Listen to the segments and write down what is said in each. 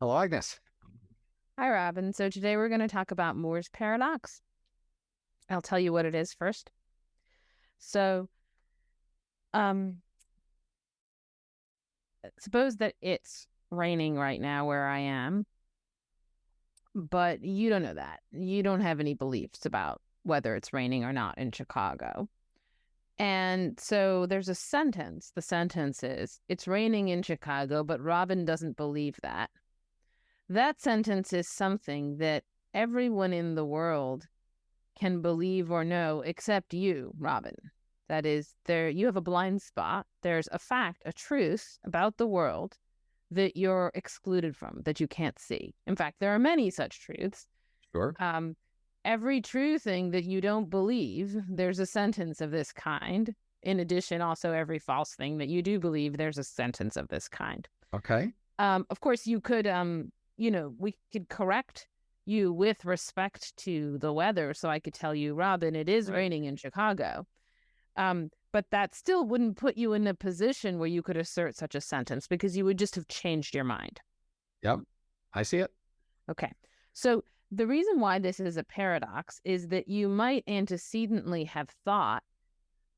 Hello, Agnes. Hi, Robin. So today we're going to talk about Moore's paradox. I'll tell you what it is first. So, um, suppose that it's raining right now where I am, but you don't know that. You don't have any beliefs about whether it's raining or not in Chicago. And so there's a sentence. The sentence is, it's raining in Chicago, but Robin doesn't believe that. That sentence is something that everyone in the world can believe or know except you, Robin. That is, you have a blind spot. There's a fact, a truth about the world that you're excluded from, that you can't see. In fact, there are many such truths. Sure. Every true thing that you don't believe, there's a sentence of this kind. In addition, also every false thing that you do believe, there's a sentence of this kind. Okay. Of course, you could, we could correct you with respect to the weather. So I could tell you, Robin, it is raining in Chicago. But that still wouldn't put you in a position where you could assert such a sentence because you would just have changed your mind. Yep. I see it. Okay. So the reason why this is a paradox is that you might antecedently have thought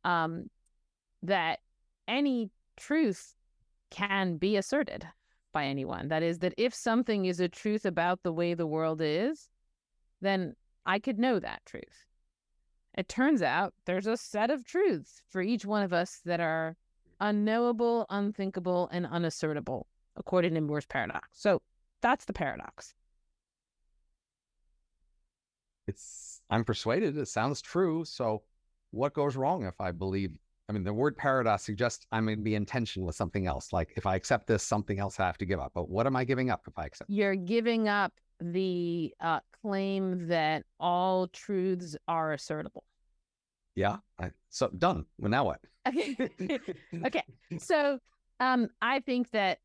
that any truth can be asserted by anyone. That is, that if something is a truth about the way the world is, then I could know that truth. It turns out there's a set of truths for each one of us that are unknowable, unthinkable, and unassertable, according to Moore's paradox. So that's the paradox. I'm persuaded. It sounds true. So what goes wrong if I believe? I mean, the word paradox suggests I'm going to be in tension with something else. Like if I accept this, something else I have to give up. But what am I giving up if I accept? You're giving up the claim that all truths are assertable. Yeah. So done. Well, now what? Okay. Okay. So I think that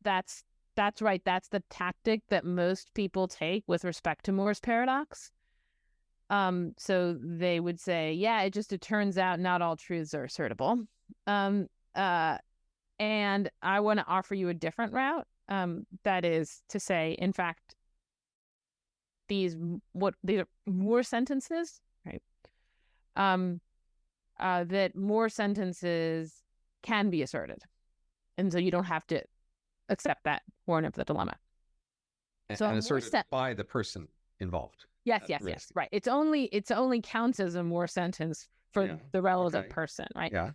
that's right. That's the tactic that most people take with respect to Moore's paradox. So they would say, yeah, it turns out not all truths are assertable. And I want to offer you a different route. That is to say, in fact, these are Moore sentences, right? That Moore sentences can be asserted. And so you don't have to accept that horn of the dilemma. And asserted by the person involved. Yes, right. It's only counts as a Moore sentence for the relevant person, right? Yeah.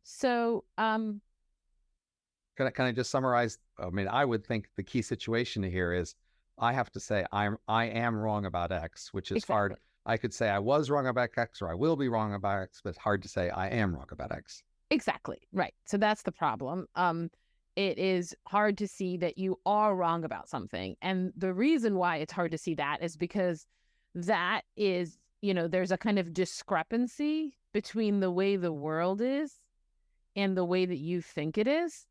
So can I just summarize? I mean, I would think the key situation here is I have to say I am wrong about X, which is hard. I could say I was wrong about X or I will be wrong about X, but it's hard to say I am wrong about X. Exactly. Right. So that's the problem. It is hard to see that you are wrong about something. And the reason why it's hard to see that is because that is, there's a kind of discrepancy between the way the world is and the way that you think it is.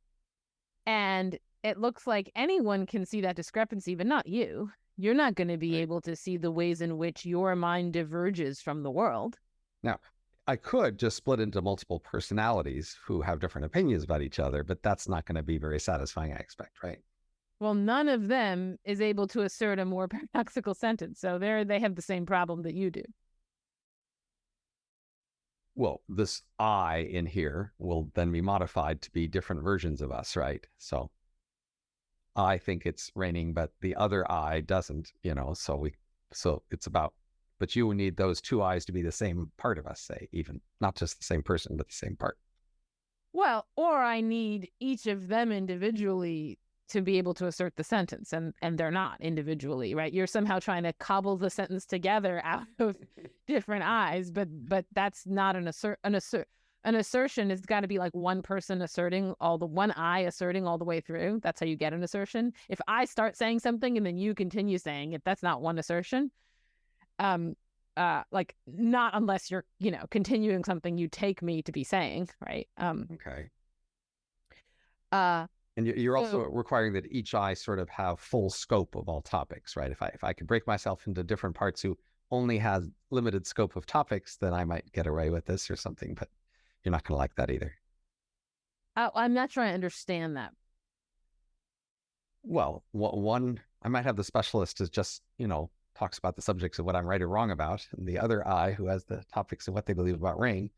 And it looks like anyone can see that discrepancy, but not you. You're not going to be able to see the ways in which your mind diverges from the world. Now, I could just split into multiple personalities who have different opinions about each other, but that's not going to be very satisfying, I expect, right? Well, none of them is able to assert a more paradoxical sentence. So they have the same problem that you do. Well, this I in here will then be modified to be different versions of us, right? So I think it's raining, but the other I doesn't, so it's about, but you need those two eyes to be the same part of us, say, even not just the same person, but the same part. Well, or I need each of them individually to be able to assert the sentence, and they're not individually, right? You're somehow trying to cobble the sentence together out of different eyes, but that's not an assertion. Has got to be like one person asserting one eye asserting all the way through. That's how you get an assertion. If I start saying something and then you continue saying it, that's not one assertion. Like not unless you're, continuing something you take me to be saying, right? Okay. And you're also requiring that each eye sort of have full scope of all topics, right? If I could break myself into different parts who only has limited scope of topics, then I might get away with this or something, but you're not going to like that either. I'm not sure I understand that. Well, one, I might have the specialist is just, talks about the subjects of what I'm right or wrong about, and the other I who has the topics of what they believe about rain.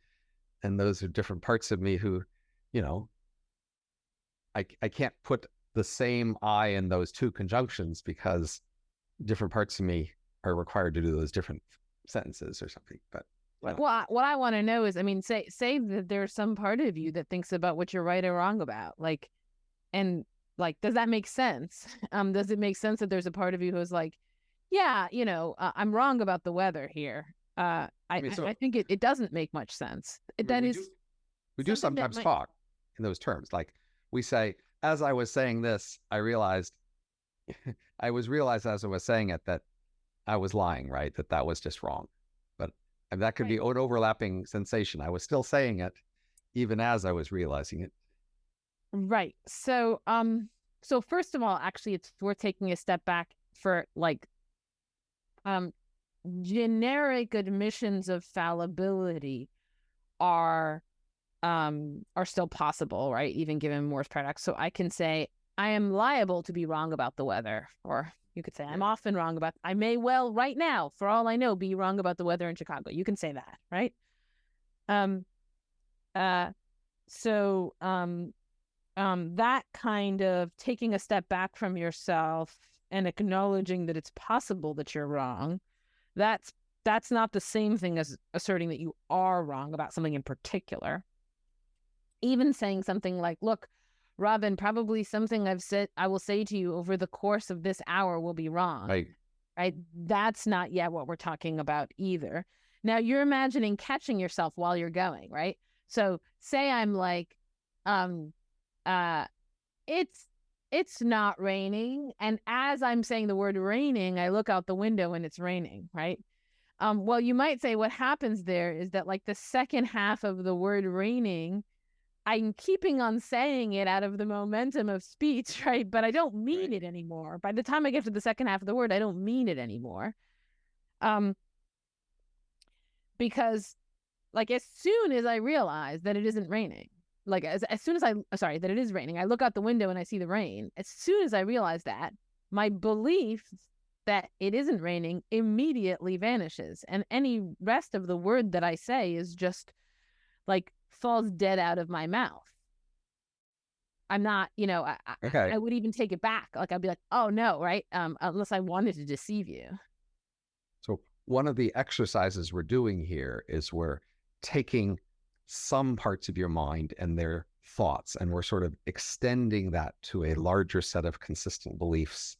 And those are different parts of me who, you know, I can't put the same I in those two conjunctions because different parts of me are required to do those different sentences or something. But well, what I want to know is, I mean, say that there's some part of you that thinks about what you're right or wrong about, like, and like, does that make sense? Does it make sense that there's a part of you who's like, yeah, I'm wrong about the weather here. I think it doesn't make much sense. We do sometimes talk in those terms. Like we say, as I was saying this, I realized realized as I was saying it that I was lying, right? That was just wrong. But that could be an overlapping sensation. I was still saying it even as I was realizing it. Right. So first of all, actually, it's worth taking a step back for like generic admissions of fallibility are still possible, right? Even given Moore's paradox. So I can say I am liable to be wrong about the weather, or you could say I'm often wrong about. I may well right now, for all I know, be wrong about the weather in Chicago. You can say that, right? That kind of taking a step back from yourself and acknowledging that it's possible that you're wrong, that's not the same thing as asserting that you are wrong about something in particular. Even saying something like, look, Robin, probably something I will say to you over the course of this hour will be wrong. Right? That's not yet what we're talking about either. Now you're imagining catching yourself while you're going, right? So say I'm like, it's not raining. And as I'm saying the word raining, I look out the window and it's raining, right? Well, you might say what happens there is that like the second half of the word raining, I'm keeping on saying it out of the momentum of speech, right? But I don't mean it anymore. By the time I get to the second half of the word, I don't mean it anymore. Because like as soon as I realize that it isn't raining, like as soon as that it is raining, I look out the window and I see the rain. As soon as I realize that, my belief that it isn't raining immediately vanishes. And any rest of the word that I say is just like falls dead out of my mouth. I'm not, I would even take it back. Like I'd be like, oh no, right? Unless I wanted to deceive you. So one of the exercises we're doing here is we're taking some parts of your mind and their thoughts, and we're sort of extending that to a larger set of consistent beliefs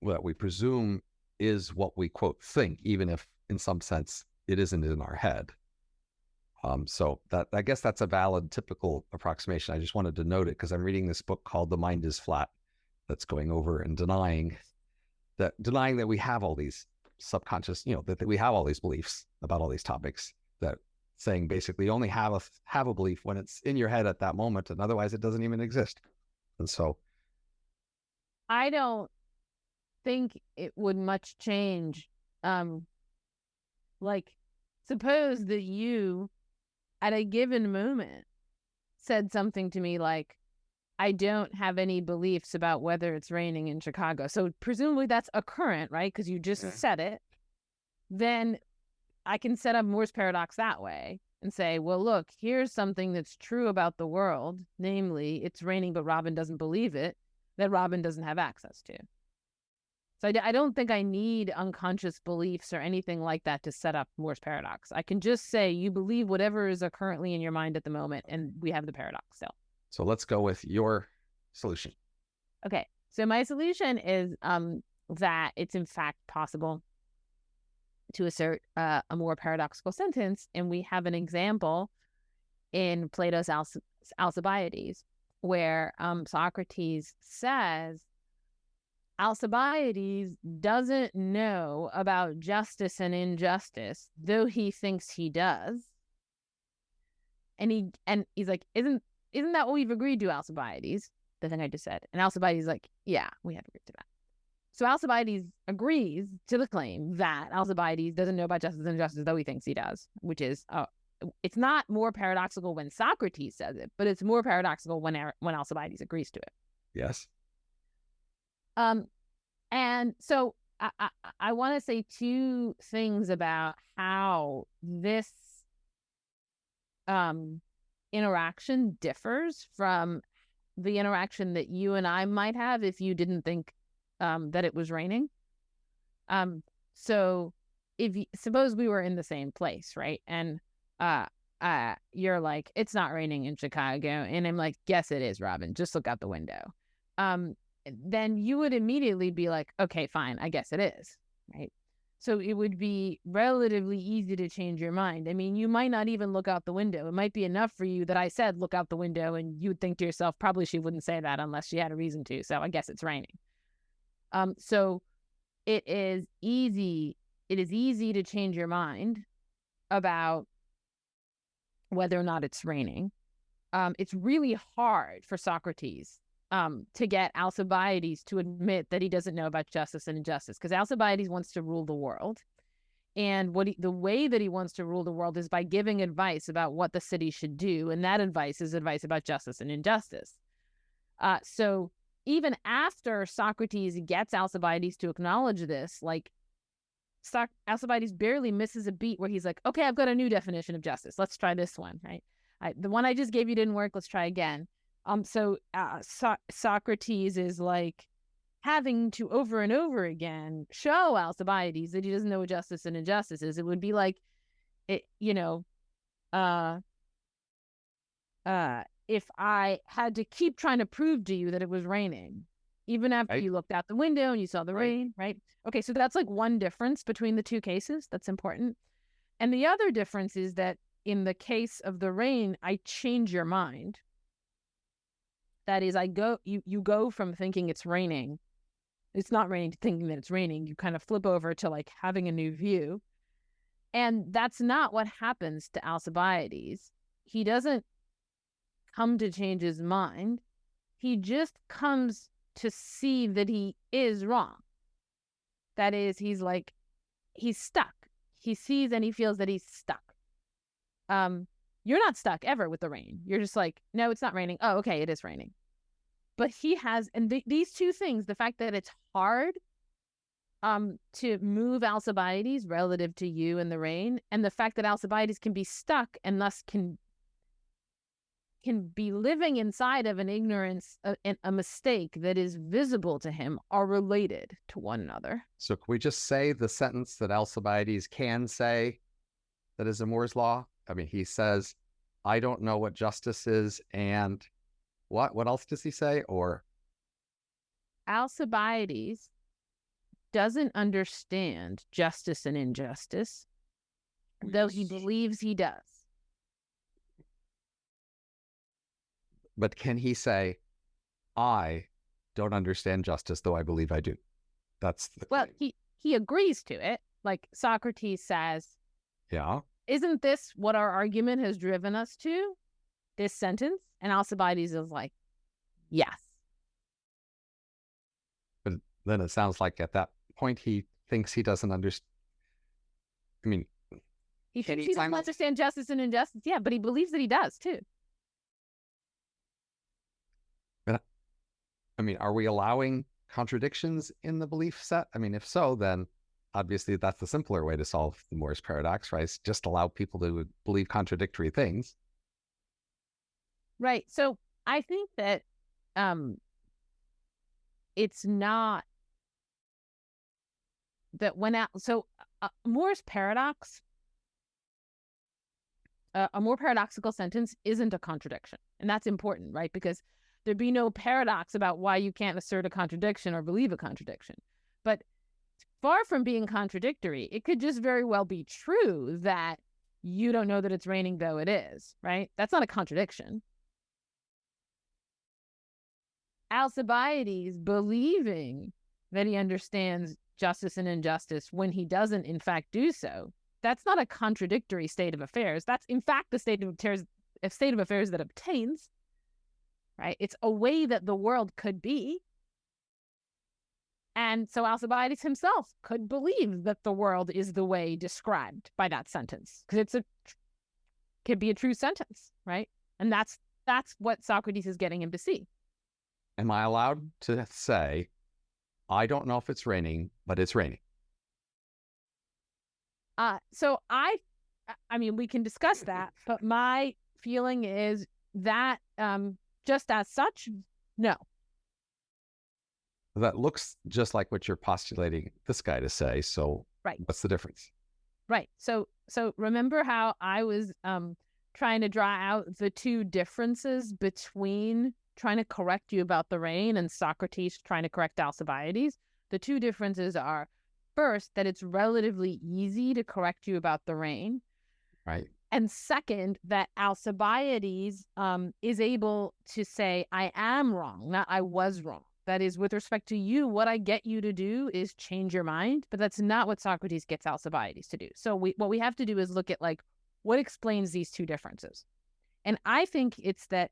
that we presume is what we, quote, think, even if in some sense it isn't in our head. So that, I guess that's a valid, typical approximation. I just wanted to note it because I'm reading this book called The Mind is Flat that's going over and denying that we have all these subconscious, that we have all these beliefs about all these topics, that saying basically you only have a belief when it's in your head at that moment, and otherwise it doesn't even exist. And so I don't think it would much change. Like suppose that you at a given moment said something to me like, I don't have any beliefs about whether it's raining in Chicago. So presumably that's a current, right? Because you just said it. Then I can set up Moore's paradox that way and say, well, look, here's something that's true about the world. Namely, it's raining, but Robin doesn't believe it, that Robin doesn't have access to. So I don't think I need unconscious beliefs or anything like that to set up Moore's paradox. I can just say you believe whatever is currently in your mind at the moment, and we have the paradox still. So let's go with your solution. Okay. So my solution is that it's in fact possible to assert a more paradoxical sentence. And we have an example in Plato's Alcibiades where Socrates says, Alcibiades doesn't know about justice and injustice, though he thinks he does. And he's like, isn't that what we've agreed to, Alcibiades? The thing I just said. And Alcibiades is like, yeah, we have agreed to that. So Alcibiades agrees to the claim that Alcibiades doesn't know about justice and injustice, though he thinks he does, which is, it's not more paradoxical when Socrates says it, but it's more paradoxical when Alcibiades agrees to it. Yes. And so I want to say two things about how this interaction differs from the interaction that you and I might have if you didn't think that it was raining. So suppose we were in the same place, right? And you're like, it's not raining in Chicago, and I'm like, yes, it is, Robin. Just look out the window. Then you would immediately be like, okay, fine, I guess it is, right? So it would be relatively easy to change your mind. I mean, you might not even look out the window. It might be enough for you that I said, look out the window, and you would think to yourself, probably she wouldn't say that unless she had a reason to. So I guess it's raining. So it is easy to change your mind about whether or not it's raining. It's really hard for Socrates to get Alcibiades to admit that he doesn't know about justice and injustice, because Alcibiades wants to rule the world. And the way that he wants to rule the world is by giving advice about what the city should do. And that advice is advice about justice and injustice. So even after Socrates gets Alcibiades to acknowledge this, like Alcibiades barely misses a beat where he's like, okay, I've got a new definition of justice. Let's try this one, right? The one I just gave you didn't work. Let's try again. Socrates is like having to over and over again show Alcibiades that he doesn't know what justice and injustice is. It would be like, if I had to keep trying to prove to you that it was raining, even after you looked out the window and you saw the rain, right? Okay, so that's like one difference between the two cases. That's important. And the other difference is that in the case of the rain, I change your mind. That is, you go from thinking it's raining, it's not raining, to thinking that it's raining. You kind of flip over to like having a new view. And that's not what happens to Alcibiades. He doesn't come to change his mind. He just comes to see that he is wrong. That is, he's stuck. He sees and he feels that he's stuck. You're not stuck ever with the rain. You're just like, no, it's not raining. Oh, okay, it is raining. But he has, and these two things, the fact that it's hard to move Alcibiades relative to you and the rain, and the fact that Alcibiades can be stuck and thus can be living inside of an ignorance, a mistake that is visible to him, are related to one another. So can we just say the sentence that Alcibiades can say that is a Moore's law? I mean, he says, I don't know what justice is, and what else does he say? Or Alcibiades doesn't understand justice and injustice, though he believes he does. But can he say, I don't understand justice, though I believe I do? That's the well, claim. He agrees to it. Like Socrates says, yeah, isn't this what our argument has driven us to? This sentence? And Alcibiades is like, yes. But then it sounds like at that point he thinks he doesn't understand. I mean, he thinks he doesn't understand justice and injustice. Yeah, but he believes that he does too. But I mean, are we allowing contradictions in the belief set? I mean, if so, then obviously that's the simpler way to solve the Moore's paradox, right? It's just allow people to believe contradictory things. Right. So I think that it's not that Moore's paradox, a more paradoxical sentence isn't a contradiction. And that's important, right? Because there'd be no paradox about why you can't assert a contradiction or believe a contradiction. But far from being contradictory, it could just very well be true that you don't know that it's raining, though it is, right? That's not a contradiction. Alcibiades believing that he understands justice and injustice when he doesn't, in fact, do so, that's not a contradictory state of affairs. That's, in fact, the state of affairs that obtains, right? It's a way that the world could be. And so Alcibiades himself could believe that the world is the way described by that sentence, because could be a true sentence, right? And that's what Socrates is getting him to see. Am I allowed to say I don't know if it's raining, but it's raining. So I mean, we can discuss that, but my feeling is that just as such, no. That looks just like what you're postulating this guy to say. So Right. what's the difference? Right. So remember how I was trying to draw out the two differences between trying to correct you about the rain and Socrates trying to correct Alcibiades? The two differences are, first, that it's relatively easy to correct you about the rain. Right. And second, that Alcibiades is able to say, I am wrong, not I was wrong. That is, with respect to you, what I get you to do is change your mind, but that's not what Socrates gets Alcibiades to do. So what we have to do is look at what explains these two differences. And I think it's that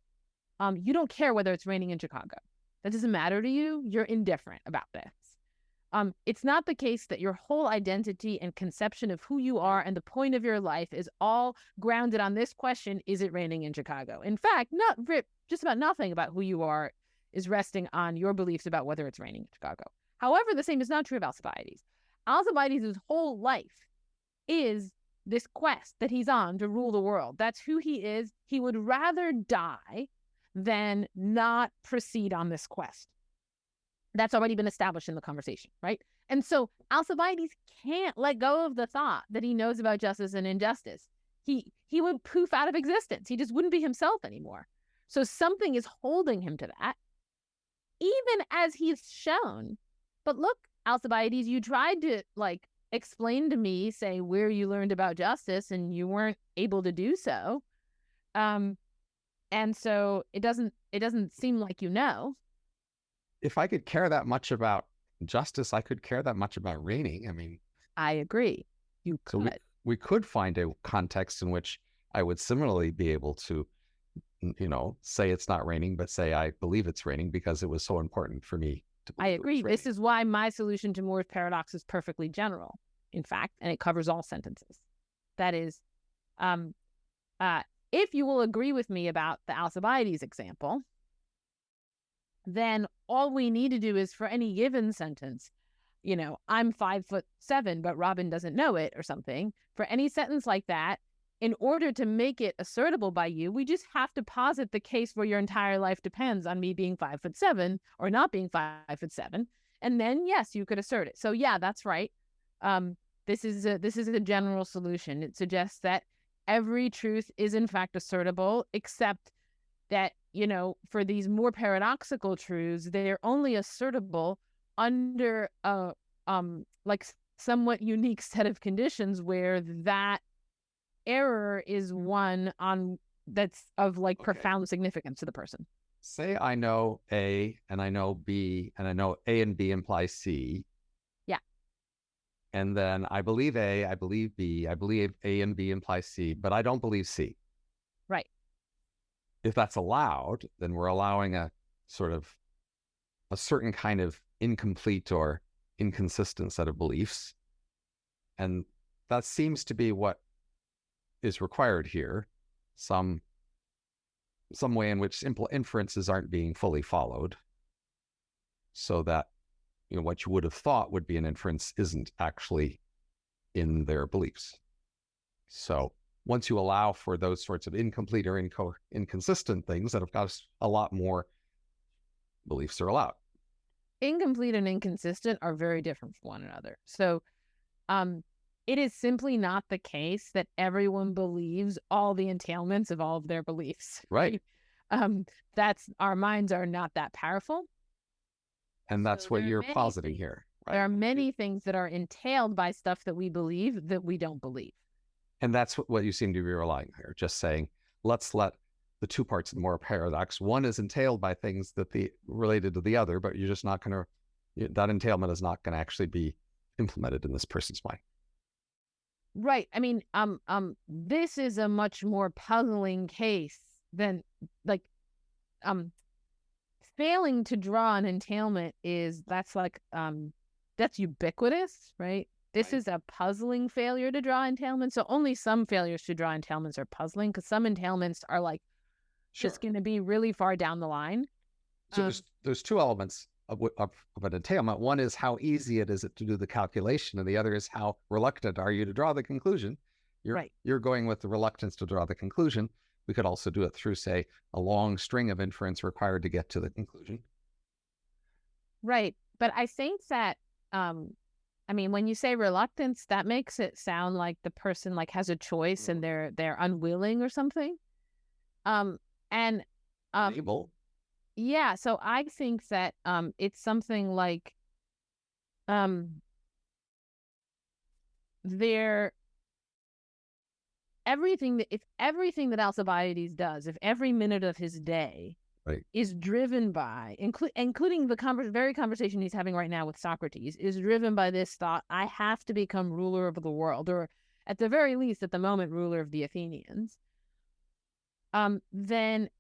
you don't care whether it's raining in Chicago. That doesn't matter to you. You're indifferent about this. It's not the case that your whole identity and conception of who you are and the point of your life is all grounded on this question, is it raining in Chicago? In fact, just about nothing about who you are is resting on your beliefs about whether it's raining in Chicago. However, the same is not true of Alcibiades. Alcibiades' whole life is this quest that he's on to rule the world. That's who he is. He would rather die than not proceed on this quest. That's already been established in the conversation, right? And so Alcibiades can't let go of the thought that he knows about justice and injustice. He would poof out of existence. He just wouldn't be himself anymore. So something is holding him to that, even as he's shown. But look, Alcibiades, you tried to explain to me, say, where you learned about justice, and you weren't able to do so. And so it doesn't seem like you know. If I could care that much about justice, I could care that much about raining. I mean, I agree. You could. So we could find a context in which I would similarly be able to, say it's not raining, but say I believe it's raining because it was so important for me to believe. I agree. This is why my solution to Moore's paradox is perfectly general, in fact, and it covers all sentences. That is, if you will agree with me about the Alcibiades example, then all we need to do is, for any given sentence, I'm 5'7", but Robin doesn't know it or something. For any sentence like that, in order to make it assertable by you, we just have to posit the case where your entire life depends on me being 5'7" or not being 5'7". And then, yes, you could assert it. So yeah, that's right. This is a general solution. It suggests that every truth is in fact assertable, except that, for these more paradoxical truths, they're only assertable under a somewhat unique set of conditions where that error is one that's of profound significance to the person. Say I know A and I know B and I know A and B imply C. Yeah. And then I believe A, I believe B, I believe A and B imply C, but I don't believe C. Right. If that's allowed, then we're allowing a certain kind of incomplete or inconsistent set of beliefs. And that seems to be what is required here. Some way in which simple inferences aren't being fully followed, so that what you would have thought would be an inference isn't actually in their beliefs. So once you allow for those sorts of incomplete or inconsistent things, that of course a lot more beliefs are allowed. Incomplete and inconsistent are very different from one another. So it is simply not the case that everyone believes all the entailments of all of their beliefs. Right. Our minds are not that powerful. And that's what you're positing here. Right? There are many things that are entailed by stuff that we believe that we don't believe. And that's what you seem to be relying on here. Just saying, let's let the two parts of the Moore paradox, one is entailed by things that related to the other, but you're just not going to, that entailment is not going to actually be implemented in this person's mind. Right. I mean, this is a much more puzzling case than failing to draw an entailment that's ubiquitous, right? This is a puzzling failure to draw entailment. So only some failures to draw entailments are puzzling, because some entailments are just going to be really far down the line. So there's two elements of an entailment. One is how easy it is to do the calculation, and the other is how reluctant are you to draw the conclusion. You're going with the reluctance to draw the conclusion. We could also do it through, say, a long string of inference required to get to the conclusion. Right. But I think that, when you say reluctance, that makes it sound like the person like has a choice and they're unwilling or something. Able. Yeah. So I think that it's something like if everything that Alcibiades does, if every minute of his day is driven by, including the very conversation he's having right now with Socrates, is driven by this thought, I have to become ruler of the world, or at the very least, at the moment, ruler of the Athenians, then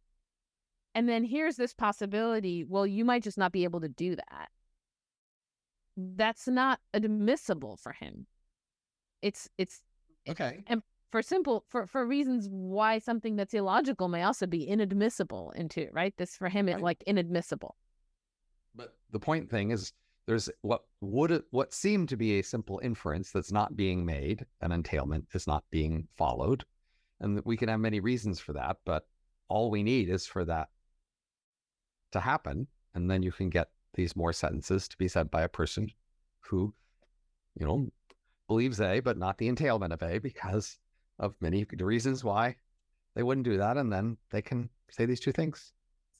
here's this possibility, well, you might just not be able to do that. That's not admissible for him. It's okay. And for reasons why something that's illogical may also be inadmissible into, right? This for him is like inadmissible. But the point thing is, there's what seemed to be a simple inference that's not being made. An entailment is not being followed, and we can have many reasons for that. But all we need is for that to happen, and then you can get these more sentences to be said by a person who, believes A, but not the entailment of A, because of many reasons why they wouldn't do that, and then they can say these two things.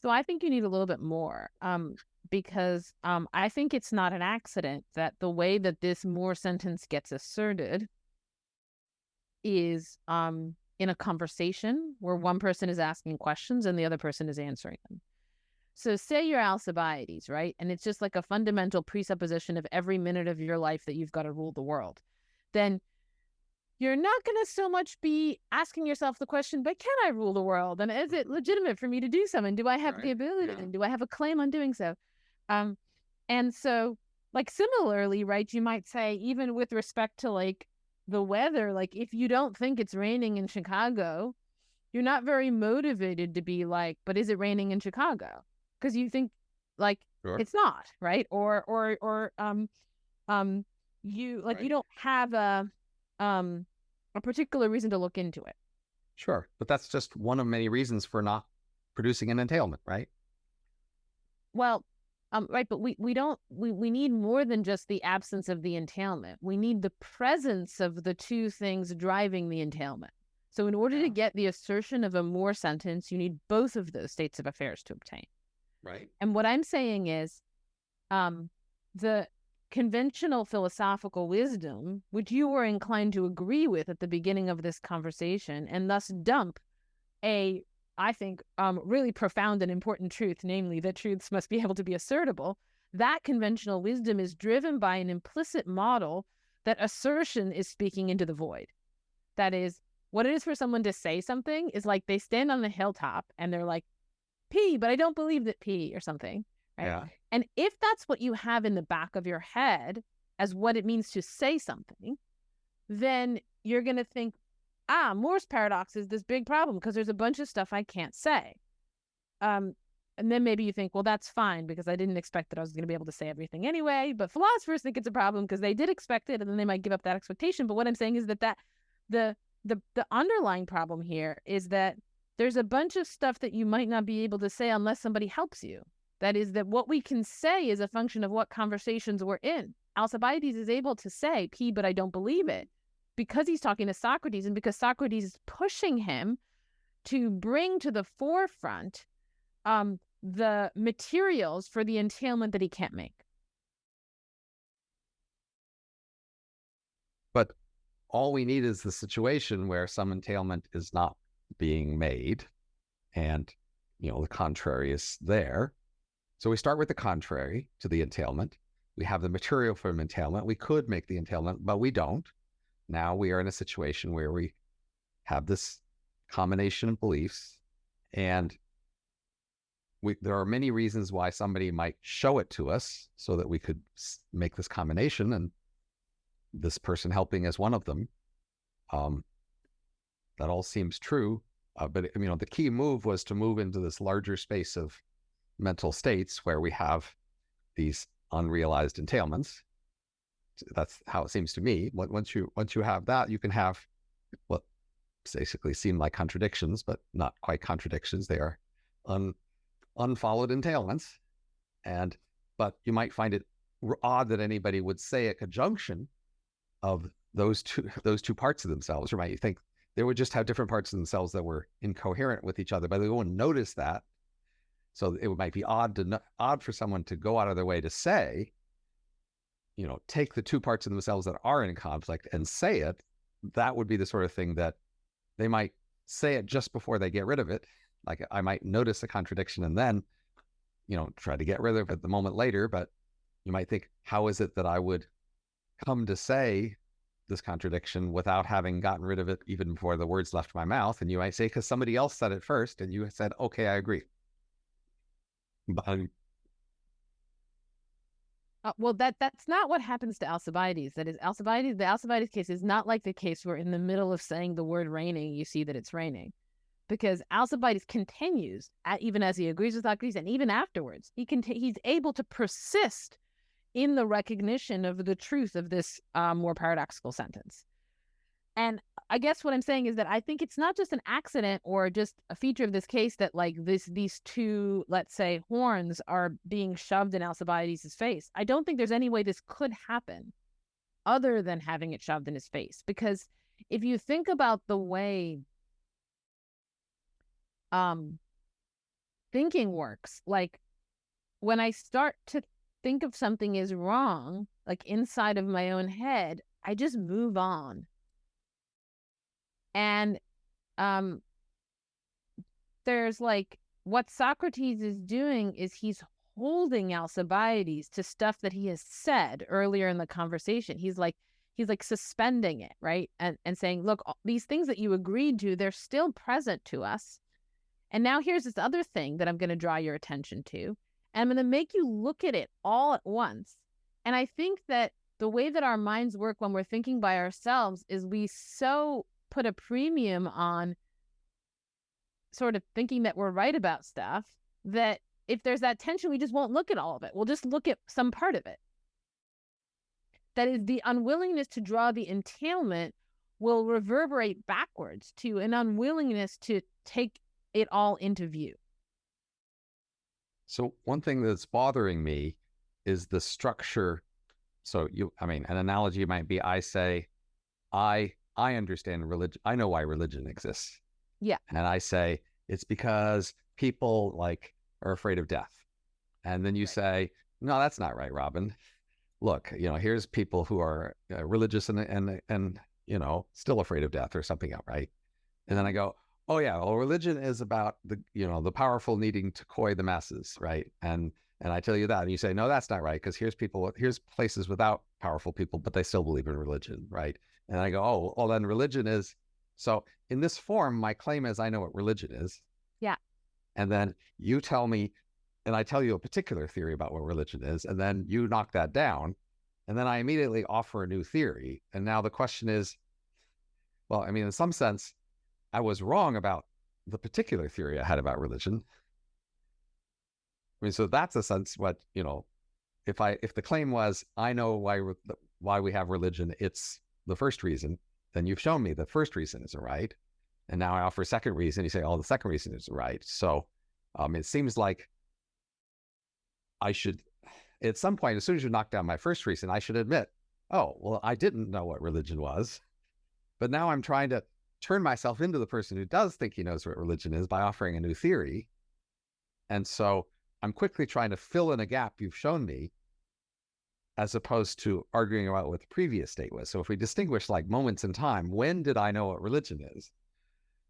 So I think you need a little bit more, because I think it's not an accident that the way that this more sentence gets asserted is in a conversation where one person is asking questions and the other person is answering them. So say you're Alcibiades, right? And it's just like a fundamental presupposition of every minute of your life that you've got to rule the world. Then you're not going to so much be asking yourself the question, but can I rule the world? And is it legitimate for me to do so? And do I have the ability? Yeah. And do I have a claim on doing so? And so, like, similarly, right, you might say, even with respect to, like, the weather, like, if you don't think it's raining in Chicago, you're not very motivated to be like, but is it raining in Chicago? Because you think, like, it's not, right? Or you like you don't have a particular reason to look into it. Sure, but that's just one of many reasons for not producing an entailment, right? Well, right, but we need more than just the absence of the entailment. We need the presence of the two things driving the entailment. So in order to get the assertion of a more sentence, you need both of those states of affairs to obtain. Right. And what I'm saying is the conventional philosophical wisdom, which you were inclined to agree with at the beginning of this conversation, and thus dump I think, really profound and important truth, namely that truths must be able to be assertable, that conventional wisdom is driven by an implicit model that assertion is speaking into the void. That is, what it is for someone to say something is like they stand on the hilltop and they're like, P, but I don't believe that P, or something. Right? Yeah. And if that's what you have in the back of your head as what it means to say something, then you're going to think, Moore's paradox is this big problem because there's a bunch of stuff I can't say. And then maybe you think, well, that's fine because I didn't expect that I was going to be able to say everything anyway. But philosophers think it's a problem because they did expect it, and then they might give up that expectation. But what I'm saying is that the underlying problem here is that there's a bunch of stuff that you might not be able to say unless somebody helps you. That is, that what we can say is a function of what conversations we're in. Alcibiades is able to say, P, but I don't believe it, because he's talking to Socrates and because Socrates is pushing him to bring to the forefront the materials for the entailment that he can't make. But all we need is the situation where some entailment is not being made and, the contrary is there. So we start with the contrary to the entailment. We have the material for an entailment. We could make the entailment, but we don't. Now we are in a situation where we have this combination of beliefs, and there are many reasons why somebody might show it to us so that we could make this combination, and this person helping is one of them. That all seems true, but the key move was to move into this larger space of mental states where we have these unrealized entailments. That's how it seems to me. Once you have that, you can have what basically seem like contradictions, but not quite contradictions. They are unfollowed entailments. But you might find it odd that anybody would say a conjunction of those two parts of themselves, or might you think they would just have different parts of themselves that were incoherent with each other, but they wouldn't notice that. So it might be odd for someone to go out of their way to say, take the two parts of themselves that are in conflict and say it. That would be the sort of thing that they might say it just before they get rid of it. Like I might notice a contradiction and then, try to get rid of it the moment later. But you might think, how is it that I would come to say this contradiction without having gotten rid of it even before the words left my mouth? And you might say, because somebody else said it first and you said, okay, I agree. But well, that's not what happens to Alcibiades. That is, the Alcibiades case is not like the case where in the middle of saying the word raining, you see that it's raining. Because Alcibiades continues, even as he agrees with Socrates, and even afterwards, he's able to persist in the recognition of the truth of this more paradoxical sentence. And I guess what I'm saying is that I think it's not just an accident or just a feature of this case that like these two, let's say, horns are being shoved in Alcibiades' face. I don't think there's any way this could happen other than having it shoved in his face. Because if you think about the way thinking works, like when I start to think of something is wrong, like inside of my own head, I just move on. And there's like what Socrates is doing is he's holding Alcibiades to stuff that he has said earlier in the conversation. He's like suspending it, right? And saying, look, these things that you agreed to, they're still present to us. And now here's this other thing that I'm going to draw your attention to. And I'm going to make you look at it all at once. And I think that the way that our minds work when we're thinking by ourselves is we so put a premium on sort of thinking that we're right about stuff that if there's that tension, we just won't look at all of it. We'll just look at some part of it. That is, the unwillingness to draw the entailment will reverberate backwards to an unwillingness to take it all into view. So one thing that's bothering me is the structure. So an analogy might be, I say, I understand religion. I know why religion exists. Yeah. And I say, it's because people are afraid of death. And then you say, no, that's not right, Robin. Look, here's people who are religious and still afraid of death or something else, right? And then I go, oh yeah, well, religion is about the powerful needing to coy the masses, right? And I tell you that, and you say, no, that's not right, because here's places without powerful people, but they still believe in religion, right? And I go, oh, well, then religion is, so in this form, my claim is I know what religion is. Yeah. And then you tell me, and I tell you a particular theory about what religion is, and then you knock that down, and then I immediately offer a new theory. And now the question is, well, in some sense, I was wrong about the particular theory I had about religion. So that's a sense what, if the claim was, I know why we have religion, it's the first reason, then you've shown me the first reason isn't right. And now I offer a second reason. You say, oh, the second reason isn't right. So it seems like I should, at some point, as soon as you knock down my first reason, I should admit, oh, well, I didn't know what religion was. But now I'm trying to turn myself into the person who does think he knows what religion is by offering a new theory. And so I'm quickly trying to fill in a gap you've shown me, as opposed to arguing about what the previous state was. So if we distinguish like moments in time, when did I know what religion is?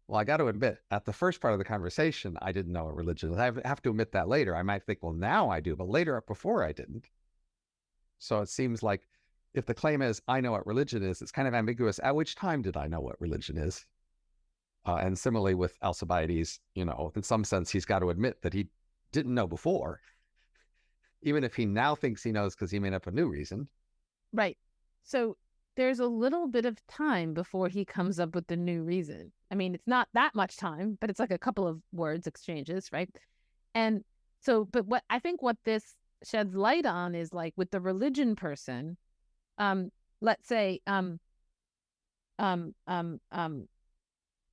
Well, I got to admit, at the first part of the conversation, I didn't know what religion is. I have to admit that later. I might think, well, now I do, but later, before I didn't. So it seems like if the claim is, I know what religion is, it's kind of ambiguous. At which time did I know what religion is? And similarly with Alcibiades, in some sense, he's got to admit that he didn't know before, even if he now thinks he knows because he made up a new reason. Right. So there's a little bit of time before he comes up with the new reason. It's not that much time, but it's like a couple of words exchanges, right? And so, but what I think what this sheds light on is like with the religion person, let's say,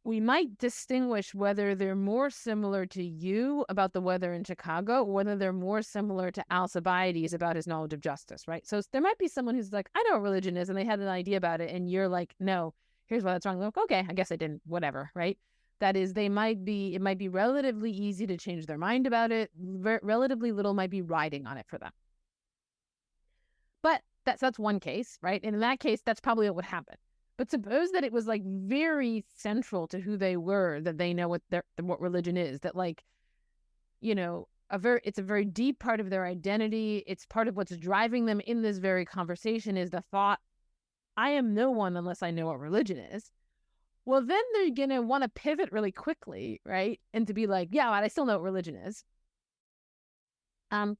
we might distinguish whether they're more similar to you about the weather in Chicago, or whether they're more similar to Alcibiades about his knowledge of justice, right? So there might be someone who's like, I know what religion is, and they had an idea about it, and you're like, no, here's why that's wrong. Like, okay, I guess I didn't, whatever, right? That is, it might be relatively easy to change their mind about it. Relatively little might be riding on it for them. But that's one case, right? And in that case, that's probably what would happen. But suppose that it was like very central to who they were, that they know what religion is, that like, you know, it's a very deep part of their identity. It's part of what's driving them in this very conversation is the thought, I am no one unless I know what religion is. Well, then they're going to want to pivot really quickly, right? And to be like, yeah, but I still know what religion is. They're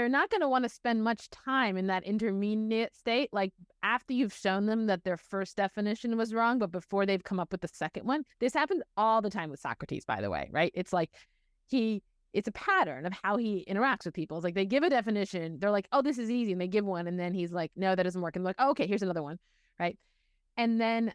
not going to want to spend much time in that intermediate state, like after you've shown them that their first definition was wrong, but before they've come up with the second one. This happens all the time with Socrates, by the way, right? It's like it's a pattern of how he interacts with people. It's like they give a definition, they're like, oh, this is easy, and they give one, and then he's like, no, that doesn't work. And they're like, oh, okay, here's another one, right? And then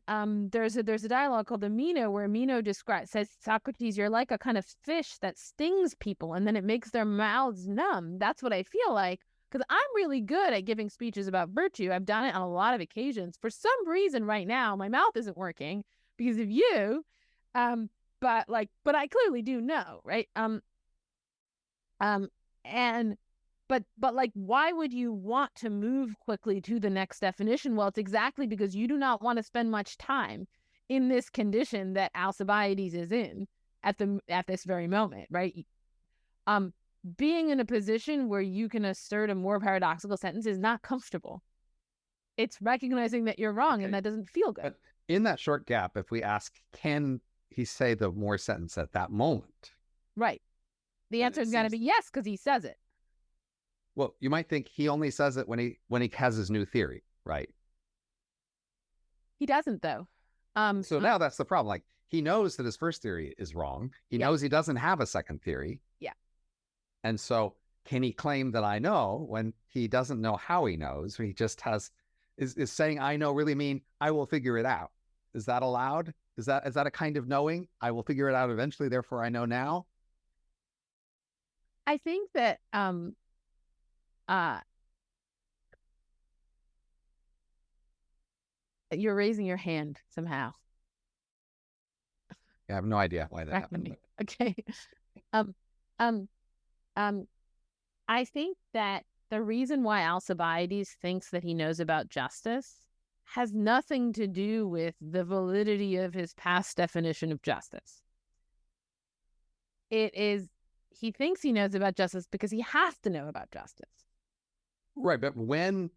there's a dialogue called the Meno where Meno says, Socrates, you're like a kind of fish that stings people and then it makes their mouths numb. That's what I feel like, because I'm really good at giving speeches about virtue. I've done it on a lot of occasions. For some reason right now, my mouth isn't working because of you. But I clearly do know, right? But like, why would you want to move quickly to the next definition? Well, it's exactly because you do not want to spend much time in this condition that Alcibiades is in at this very moment, right? Being in a position where you can assert a more paradoxical sentence is not comfortable. It's recognizing that you're wrong, and that doesn't feel good. But in that short gap, if we ask, can he say the more sentence at that moment? Right. The answer is going to be yes, because he says it. Well, you might think he only says it when he has his new theory, right? He doesn't, though. So now that's the problem. Like, he knows that his first theory is wrong. He knows he doesn't have a second theory. Yeah. And so can he claim that I know when he doesn't know how he knows? He just is saying I know really mean I will figure it out. Is that allowed? Is that a kind of knowing? I will figure it out eventually, therefore I know now? I think that you're raising your hand somehow. I have no idea why that happened. Okay. I think that the reason why Alcibiades thinks that he knows about justice has nothing to do with the validity of his past definition of justice. It is, he thinks he knows about justice because he has to know about justice. Right, but when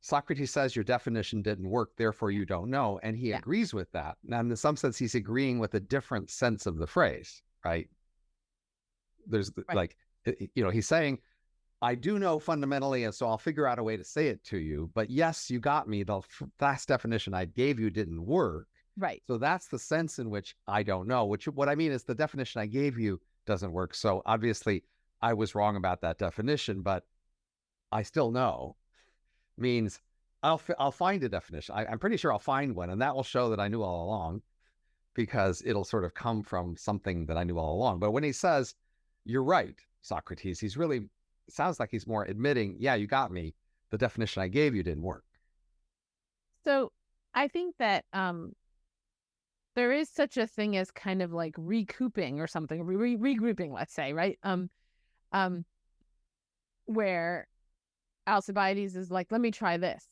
Socrates says your definition didn't work, therefore you don't know, and he agrees with that. Now, in some sense, he's agreeing with a different sense of the phrase, right? There's like, he's saying, I do know fundamentally, and so I'll figure out a way to say it to you. But yes, you got me. The last definition I gave you didn't work. Right. So that's the sense in which I don't know, what I mean is the definition I gave you doesn't work. So obviously I was wrong about that definition, but I still know means I'll find a definition. I'm pretty sure I'll find one, and that will show that I knew all along, because it'll sort of come from something that I knew all along. But when he says, you're right, Socrates, he's really, it sounds like he's more admitting, yeah, you got me. The definition I gave you didn't work. So I think that there is such a thing as kind of like recouping or something, regrouping, let's say, right? Where Alcibiades is like, let me try this.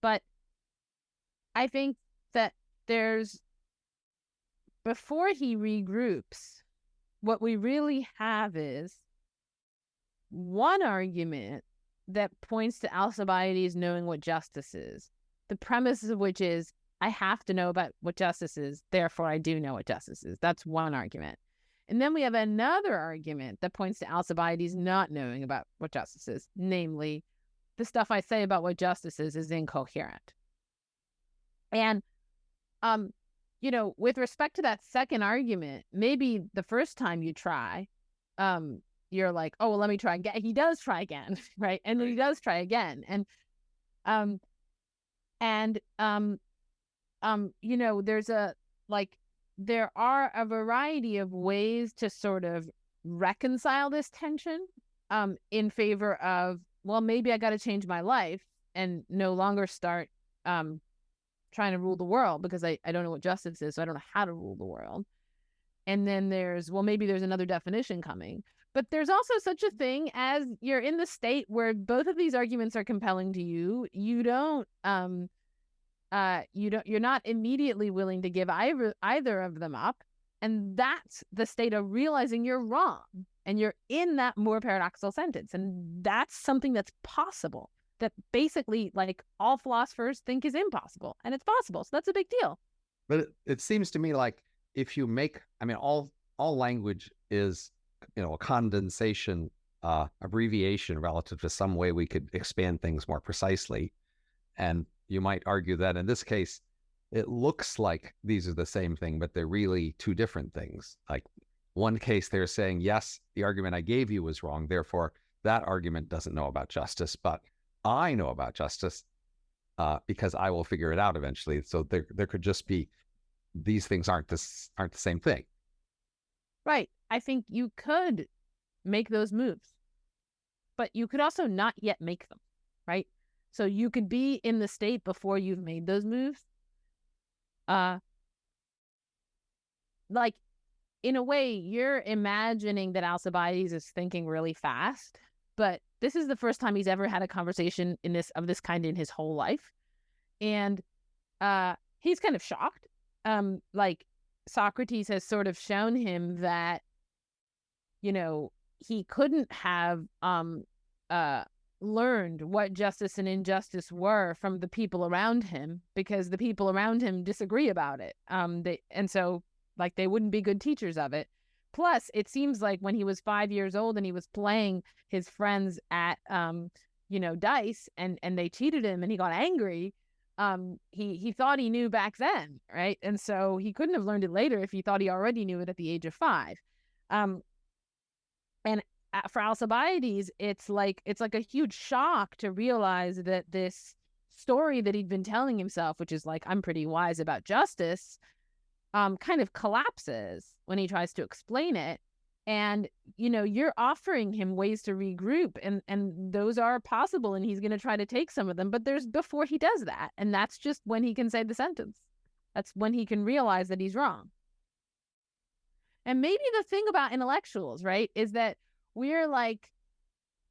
But I think that before he regroups, what we really have is one argument that points to Alcibiades knowing what justice is, the premise of which is, I have to know about what justice is, therefore I do know what justice is. That's one argument. And then we have another argument that points to Alcibiades not knowing about what justice is, namely, the stuff I say about what justice is incoherent. And, with respect to that second argument, maybe the first time you try, you're like, oh, well, let me try again. He does try again, right? And then he does try again. There's there are a variety of ways to sort of reconcile this tension in favor of, well, maybe I got to change my life and no longer start trying to rule the world because I don't know what justice is, so I don't know how to rule the world. And then there's, well, maybe there's another definition coming. But there's also such a thing as you're in the state where both of these arguments are compelling to you. You're not immediately willing to give either of them up. And that's the state of realizing you're wrong. And you're in that more paradoxical sentence. And that's something that's possible, that basically like all philosophers think is impossible. And it's possible. So that's a big deal. But it seems to me like if you make, all language is, a condensation, abbreviation relative to some way we could expand things more precisely. And you might argue that in this case, it looks like these are the same thing, but they're really two different things. Like one case, they're saying, yes, the argument I gave you was wrong. Therefore, that argument doesn't know about justice, but I know about justice because I will figure it out eventually. So there could just be, these things aren't the same thing. Right. I think you could make those moves, but you could also not yet make them, right? So you could be in the state before you've made those moves. Like, in a way, you're imagining that Alcibiades is thinking really fast, but this is the first time he's ever had a conversation of this kind in his whole life. And he's kind of shocked. Like Socrates has sort of shown him that, he couldn't have learned what justice and injustice were from the people around him because the people around him disagree about it. So they wouldn't be good teachers of it. Plus, it seems like when he was 5 years old and he was playing his friends at, dice and they cheated him and he got angry, he thought he knew back then, right? And so he couldn't have learned it later if he thought he already knew it at the age of 5. And for Alcibiades, it's like a huge shock to realize that this story that he'd been telling himself, which is like, I'm pretty wise about justice, kind of collapses when he tries to explain it. And, you're offering him ways to regroup and those are possible. And he's going to try to take some of them. But there's before he does that. And that's just when he can say the sentence. That's when he can realize that he's wrong. And maybe the thing about intellectuals, right, is that we're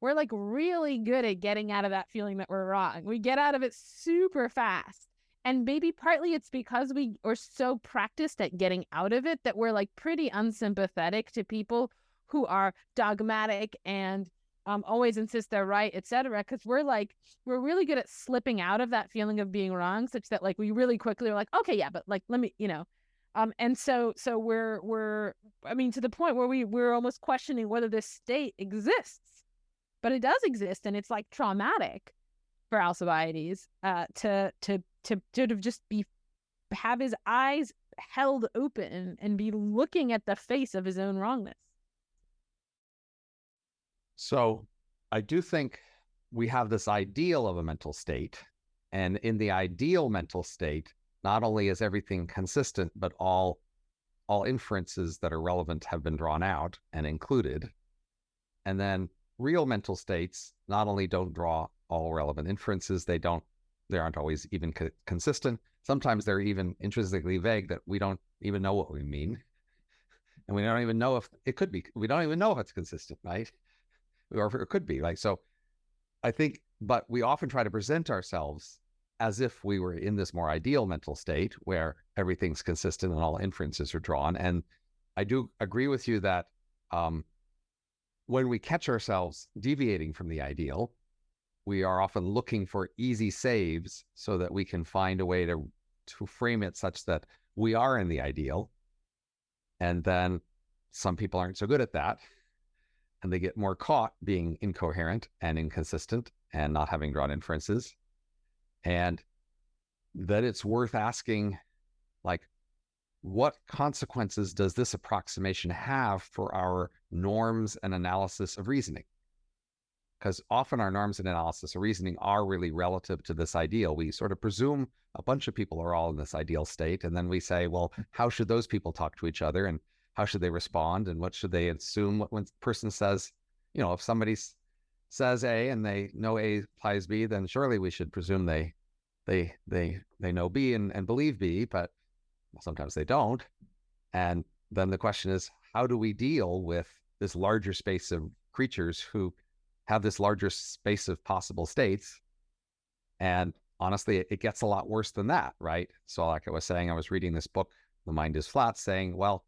really good at getting out of that feeling that we're wrong. We get out of it super fast. And maybe partly it's because we are so practiced at getting out of it that we're pretty unsympathetic to people who are dogmatic and always insist they're right, etc. Because we're really good at slipping out of that feeling of being wrong, such that we really quickly are like, okay, yeah, but let me, and so we're to the point where we're almost questioning whether this state exists, but it does exist, and it's traumatic for Alcibiades to sort of just have his eyes held open and be looking at the face of his own wrongness. So I do think we have this ideal of a mental state, and in the ideal mental state, not only is everything consistent, but all inferences that are relevant have been drawn out and included. And then real mental states not only don't draw all relevant inferences, they aren't always even consistent. Sometimes they're even intrinsically vague that we don't even know what we mean. And we don't even know if it could be. We don't even know if it's consistent, right? Or if it could be. So I think, but we often try to present ourselves as if we were in this more ideal mental state where everything's consistent and all inferences are drawn. And I do agree with you that when we catch ourselves deviating from the ideal, we are often looking for easy saves so that we can find a way to frame it such that we are in the ideal. And then some people aren't so good at that, and they get more caught being incoherent and inconsistent and not having drawn inferences. And that it's worth asking, what consequences does this approximation have for our norms and analysis of reasoning? Because often our norms and analysis of reasoning are really relative to this ideal. We sort of presume a bunch of people are all in this ideal state, and then we say, well, how should those people talk to each other, and how should they respond, and what should they assume when a person says, if somebody says A and they know A implies B, then surely we should presume they know B and believe B, but sometimes they don't. And then the question is, how do we deal with this larger space of creatures who have this larger space of possible states? And honestly, it gets a lot worse than that, right? So like I was saying, I was reading this book, The Mind is Flat, saying, well,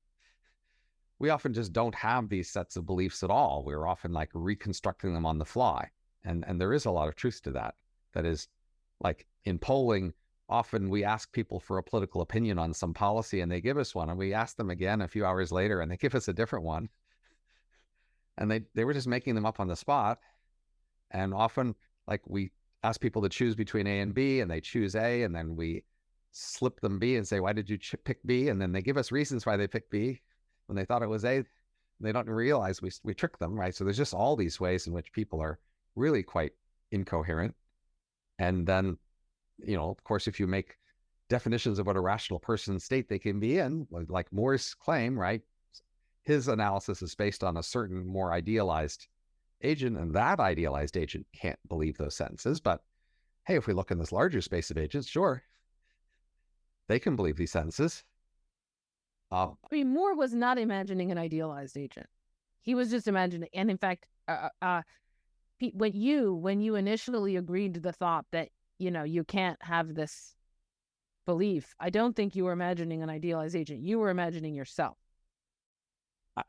we often just don't have these sets of beliefs at all. We're often like reconstructing them on the fly. And there is a lot of truth to that. That is, like in polling, often we ask people for a political opinion on some policy and they give us one, and we ask them again a few hours later and they give us a different one. And they were just making them up on the spot. And often, like, we ask people to choose between A and B, and they choose A, and then we slip them B and say, why did you pick B? And then they give us reasons why they picked B when they thought it was A. They don't realize we tricked them, right? So there's just all these ways in which people are really quite incoherent. And then, of course, if you make definitions of what a rational person state they can be in, like Moore's claim, right? His analysis is based on a certain more idealized agent, and that idealized agent can't believe those sentences. But hey, if we look in this larger space of agents, sure, they can believe these sentences. Moore was not imagining an idealized agent. He was just imagining, and in fact, when you initially agreed to the thought that, you can't have this belief, I don't think you were imagining an idealized agent. You were imagining yourself.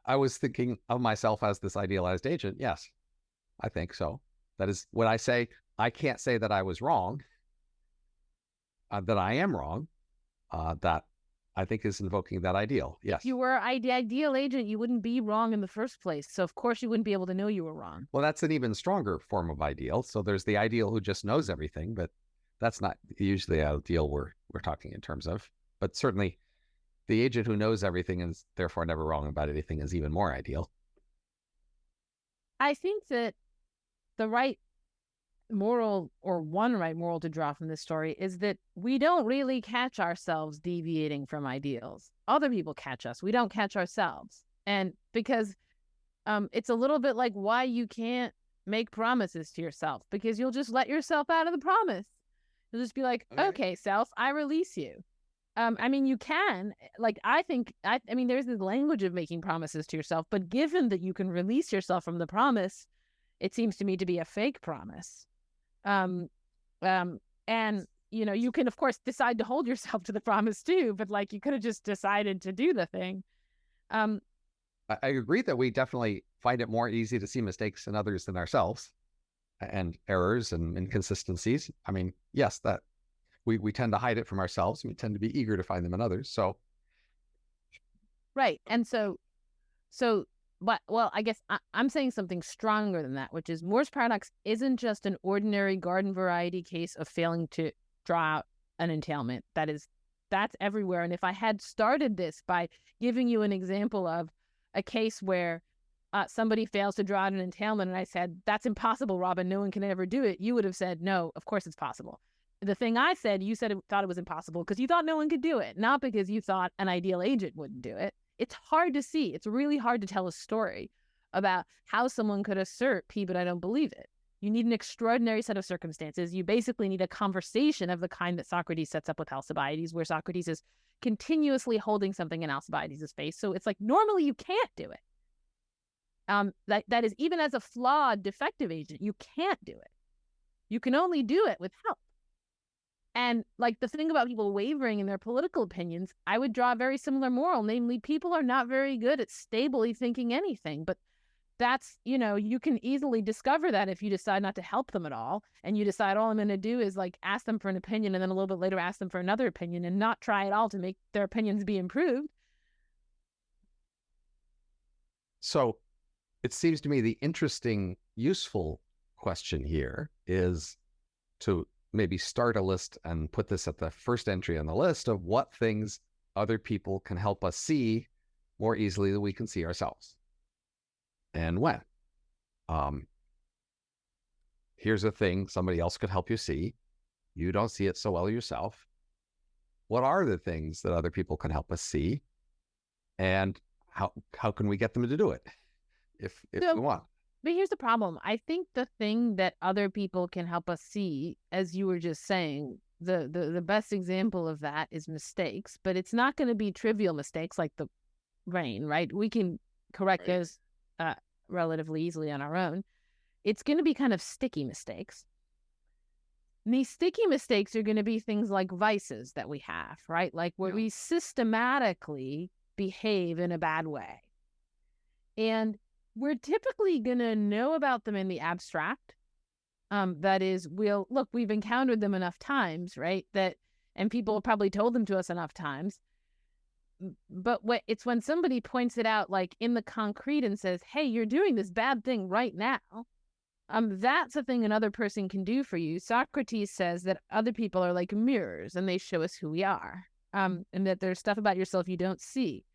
I was thinking of myself as this idealized agent. Yes, I think so. That is, when I say I can't say that I was wrong, that I am wrong, that I think is invoking that ideal. Yes. If you were an ideal agent, you wouldn't be wrong in the first place. So of course you wouldn't be able to know you were wrong. Well, that's an even stronger form of ideal. So there's the ideal who just knows everything, but that's not usually the ideal we're talking in terms of. But certainly the agent who knows everything and is therefore never wrong about anything is even more ideal. I think that the right moral, or one right moral to draw from this story, is that we don't really catch ourselves deviating from ideals. Other people catch us. We don't catch ourselves. And because it's a little bit like why you can't make promises to yourself, because you'll just let yourself out of the promise. You'll just be like, okay, self, I release you. You can, there's this language of making promises to yourself, but given that you can release yourself from the promise, it seems to me to be a fake promise. And you can of course decide to hold yourself to the promise too, but like you could have just decided to do the thing. I agree that we definitely find it more easy to see mistakes in others than ourselves, and errors and inconsistencies. Yes, that we tend to hide it from ourselves, and we tend to be eager to find them in others. So right. And I guess I'm saying something stronger than that, which is Moore's paradox isn't just an ordinary garden variety case of failing to draw out an entailment. That's everywhere. And if I had started this by giving you an example of a case where somebody fails to draw out an entailment, and I said, that's impossible, Robin, no one can ever do it, you would have said, no, of course it's possible. The thing I said, you thought it was impossible because you thought no one could do it, not because you thought an ideal agent wouldn't do it. It's hard to see. It's really hard to tell a story about how someone could assert P, but I don't believe it. You need an extraordinary set of circumstances. You basically need a conversation of the kind that Socrates sets up with Alcibiades, where Socrates is continuously holding something in Alcibiades' face. So it's like, normally you can't do it. That is, even as a flawed, defective agent, you can't do it. You can only do it with help. And like the thing about people wavering in their political opinions, I would draw a very similar moral, namely people are not very good at stably thinking anything. But that's, you can easily discover that if you decide not to help them at all. And you decide all I'm going to do is like ask them for an opinion, and then a little bit later ask them for another opinion, and not try at all to make their opinions be improved. So it seems to me the interesting, useful question here is to maybe start a list and put this at the first entry on the list of what things other people can help us see more easily than we can see ourselves. And when? Here's a thing somebody else could help you see. You don't see it so well yourself. What are the things that other people can help us see? And how can we get them to do it if we want? But here's the problem. I think the thing that other people can help us see, as you were just saying, the best example of that is mistakes, but it's not going to be trivial mistakes like the rain, right? We can correct those relatively easily on our own. It's going to be kind of sticky mistakes. And these sticky mistakes are going to be things like vices that we have, right? Like where we systematically behave in a bad way. And we're typically going to know about them in the abstract. That is, we've encountered them enough times, right? And people have probably told them to us enough times. But it's when somebody points it out, like in the concrete, and says, hey, you're doing this bad thing right now. That's a thing another person can do for you. Socrates says that other people are like mirrors and they show us who we are. And that there's stuff about yourself you don't see.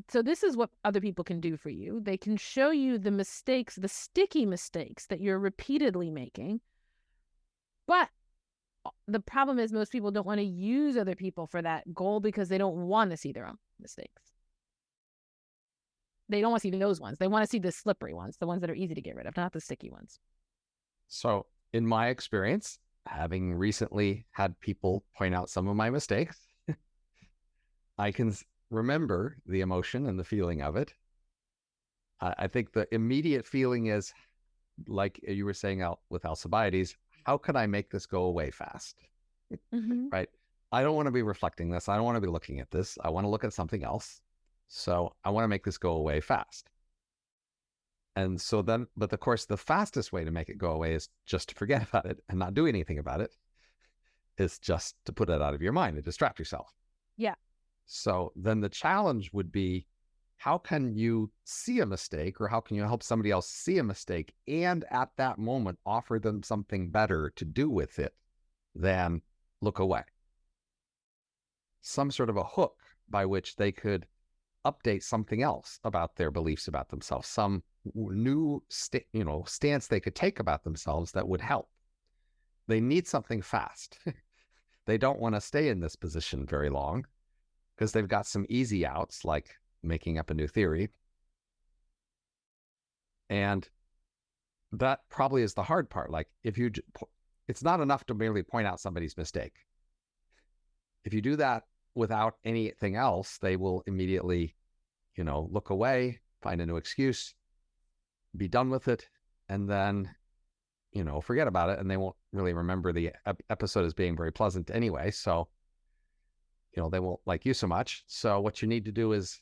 So this is what other people can do for you. They can show you the mistakes, the sticky mistakes that you're repeatedly making. But the problem is most people don't want to use other people for that goal because they don't want to see their own mistakes. They don't want to see those ones. They want to see the slippery ones, the ones that are easy to get rid of, not the sticky ones. So in my experience, having recently had people point out some of my mistakes, I can remember the emotion and the feeling of it. I think the immediate feeling is, like you were saying out with Alcibiades, how can I make this go away fast? Right? I don't want to be reflecting this. I don't want to be looking at this. I want to look at something else. So I want to make this go away fast. And so then, but of course, the fastest way to make it go away is just to forget about it and not do anything about it. Is just to put it out of your mind and distract yourself. Yeah. So then the challenge would be, how can you see a mistake, or how can you help somebody else see a mistake and at that moment offer them something better to do with it than look away? Some sort of a hook by which they could update something else about their beliefs about themselves, some new stance they could take about themselves that would help. They need something fast. They don't want to stay in this position very long because they've got some easy outs, like making up a new theory. And that probably is the hard part. Like it's not enough to merely point out somebody's mistake. If you do that without anything else, they will immediately, look away, find a new excuse, be done with it, and then, forget about it. And they won't really remember the episode as being very pleasant anyway. So, they won't like you so much. So what you need to do is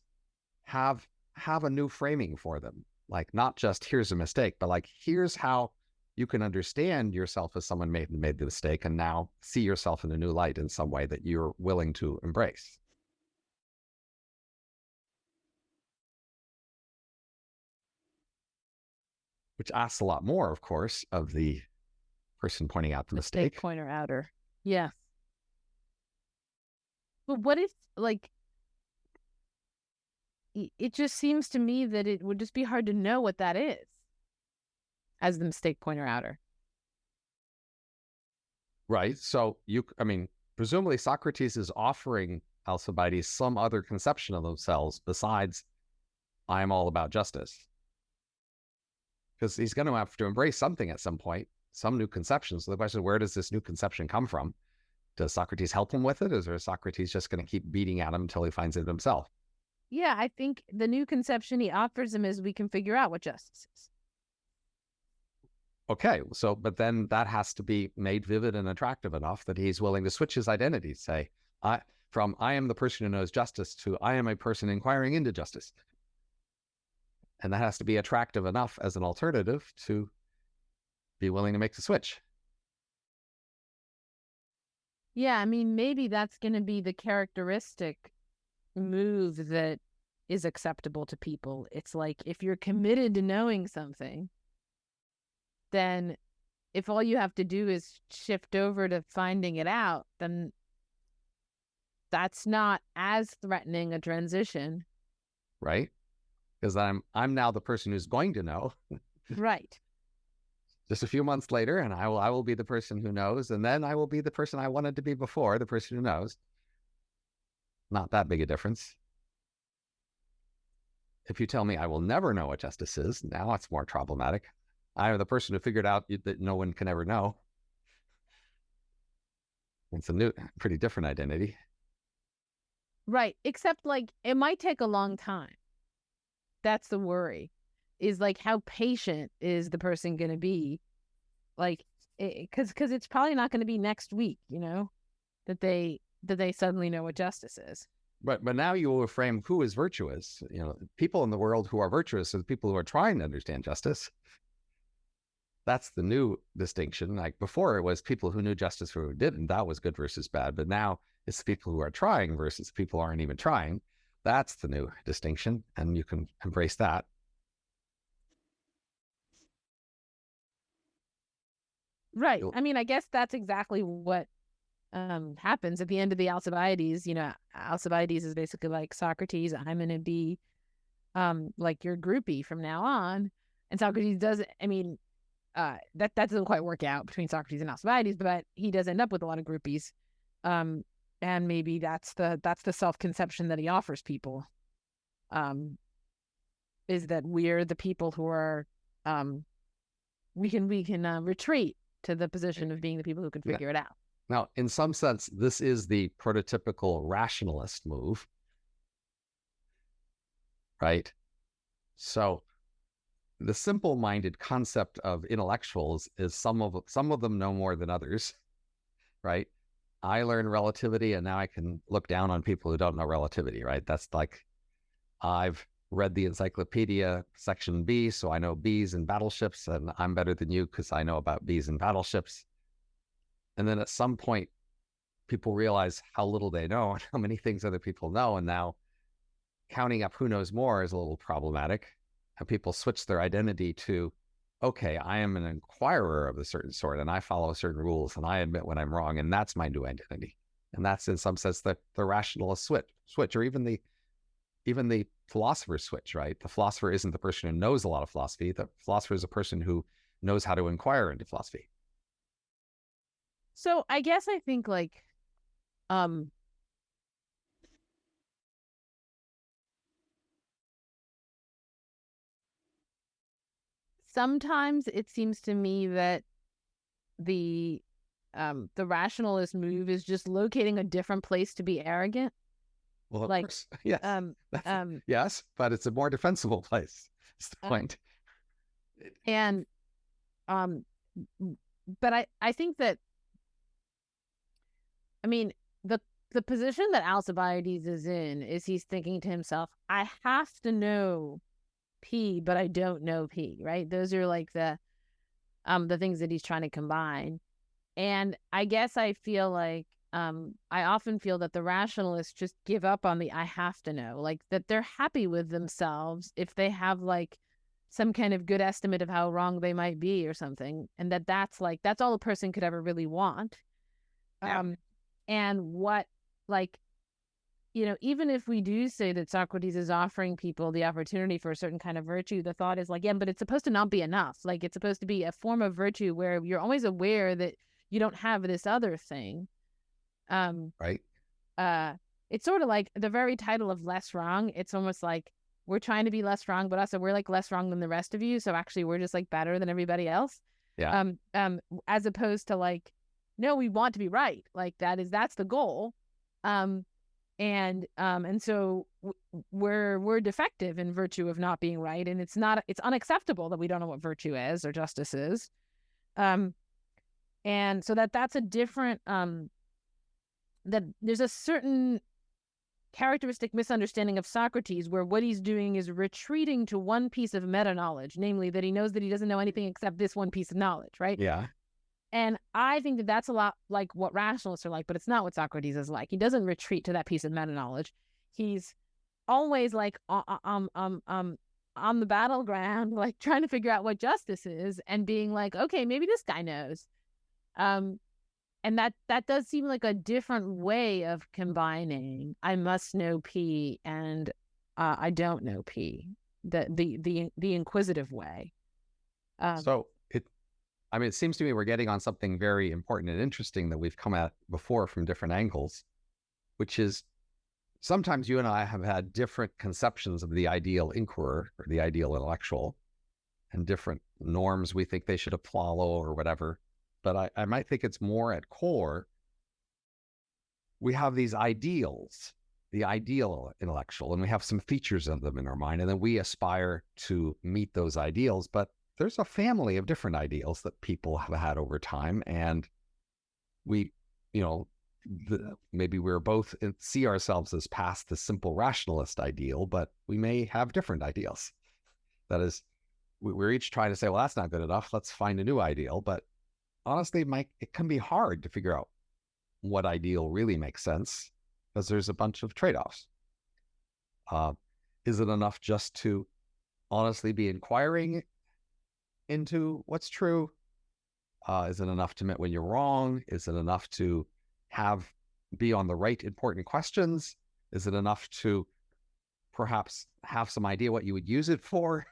have a new framing for them. Like, not just here's a mistake, but like, here's how you can understand yourself as someone made the mistake, and now see yourself in a new light in some way that you're willing to embrace. Which asks a lot more, of course, of the person pointing out the mistake. Pointer outer. Yeah. But what if, like, it just seems to me that it would just be hard to know what that is as the mistake pointer outer. Right. So presumably Socrates is offering Alcibiades some other conception of themselves besides, I am all about justice. Because he's going to have to embrace something at some point, some new conception. So the question is, where does this new conception come from? Does Socrates help him with it? Or is Socrates just going to keep beating at him until he finds it himself? Yeah, I think the new conception he offers him is we can figure out what justice is. Okay, so, but then that has to be made vivid and attractive enough that he's willing to switch his identity, say, I am the person who knows justice to I am a person inquiring into justice. And that has to be attractive enough as an alternative to be willing to make the switch. Yeah, maybe that's going to be the characteristic move that is acceptable to people. It's like, if you're committed to knowing something, then if all you have to do is shift over to finding it out, then that's not as threatening a transition. Right? Because I'm now the person who's going to know. Right. Just a few months later, and I will be the person who knows, and then I will be the person I wanted to be before, the person who knows. Not that big a difference. If you tell me I will never know what justice is, now it's more problematic. I am the person who figured out that no one can ever know. It's a new, pretty different identity. Right. Except like it might take a long time. That's the worry, is like how patient is the person going to be? Like, because it's probably not going to be next week, that they suddenly know what justice is. But now you will frame who is virtuous. People in the world who are virtuous are the people who are trying to understand justice. That's the new distinction. Like before, it was people who knew justice or who didn't. That was good versus bad. But now it's the people who are trying versus people who aren't even trying. That's the new distinction, and you can embrace that. Right. I mean, I guess that's exactly what happens at the end of the Alcibiades. Alcibiades is basically like, Socrates, I'm going to be like your groupie from now on. And Socrates does, I mean, that doesn't quite work out between Socrates and Alcibiades, but he does end up with a lot of groupies. And maybe that's the self-conception that he offers people, is that we're the people who are, we can retreat to the position of being the people who can figure it out. Now, in some sense, this is the prototypical rationalist move, right? So the simple-minded concept of intellectuals is some of them know more than others, right? I learn relativity, and now I can look down on people who don't know relativity, right? That's like, I've read the encyclopedia section B, so I know B's and battleships, and I'm better than you because I know about B's and battleships. And then at some point, people realize how little they know and how many things other people know, and now counting up who knows more is a little problematic. And people switch their identity to, okay, I am an inquirer of a certain sort, and I follow certain rules, and I admit when I'm wrong, and that's my new identity. And that's in some sense the rationalist switch, or even the philosopher switch, right? The philosopher isn't the person who knows a lot of philosophy. The philosopher is a person who knows how to inquire into philosophy. So I guess I think like, sometimes it seems to me that the rationalist move is just locating a different place to be arrogant. Well, of course, yes. Yes, but it's a more defensible place. That's the point. And but I think that, I mean, the position that Alcibiades is in is he's thinking to himself, I have to know P, but I don't know P, right? Those are like the things that he's trying to combine. And I guess I feel like, I often feel that the rationalists just give up on the I have to know, like that they're happy with themselves if they have like some kind of good estimate of how wrong they might be or something. And that's all a person could ever really want. Yeah. And what, like, even if we do say that Socrates is offering people the opportunity for a certain kind of virtue, the thought is like, yeah, but it's supposed to not be enough. Like, it's supposed to be a form of virtue where you're always aware that you don't have this other thing. Right. It's sort of like the very title of Less Wrong. It's almost like we're trying to be less wrong, but also we're like less wrong than the rest of you. So actually we're just like better than everybody else. Yeah. As opposed to like, no, we want to be right. Like that's the goal. And so we're defective in virtue of not being right. And it's unacceptable that we don't know what virtue is or justice is. And so that's a different, that there's a certain characteristic misunderstanding of Socrates where what he's doing is retreating to one piece of meta knowledge, namely that he knows that he doesn't know anything except this one piece of knowledge, right? Yeah. And I think that that's a lot like what rationalists are like, but it's not what Socrates is like. He doesn't retreat to that piece of meta knowledge. He's always like on the battleground, like trying to figure out what justice is and being like, okay, maybe this guy knows. And that does seem like a different way of combining I must know P and I don't know P, the inquisitive way. So it seems to me we're getting on something very important and interesting that we've come at before from different angles, which is sometimes you and I have had different conceptions of the ideal inquirer or the ideal intellectual and different norms we think they should follow or whatever. But I might think it's more at core, we have these ideals, the ideal intellectual, and we have some features of them in our mind, and then we aspire to meet those ideals. But there's a family of different ideals that people have had over time, and we, maybe we're both see ourselves as past the simple rationalist ideal, but we may have different ideals. That is, we're each trying to say, well, that's not good enough. Let's find a new ideal. But honestly, Mike, it can be hard to figure out what ideal really makes sense because there's a bunch of trade-offs. Is it enough just to honestly be inquiring into what's true? Is it enough to admit when you're wrong? Is it enough to be on the right important questions? Is it enough to perhaps have some idea what you would use it for?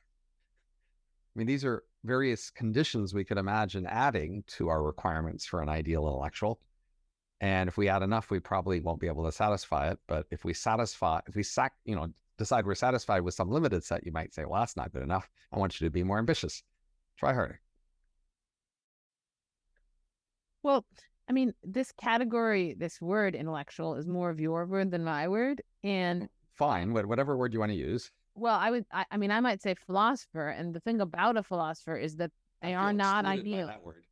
I mean, these are various conditions we could imagine adding to our requirements for an ideal intellectual. And if we add enough, we probably won't be able to satisfy it. But if we decide we're satisfied with some limited set, you might say, well, that's not good enough. I want you to be more ambitious. Try harder. Well, I mean, this category, this word intellectual is more of your word than my word. And fine, whatever word you want to use. Well, I mean, I might say philosopher. And the thing about a philosopher is that they are not ideal. That word.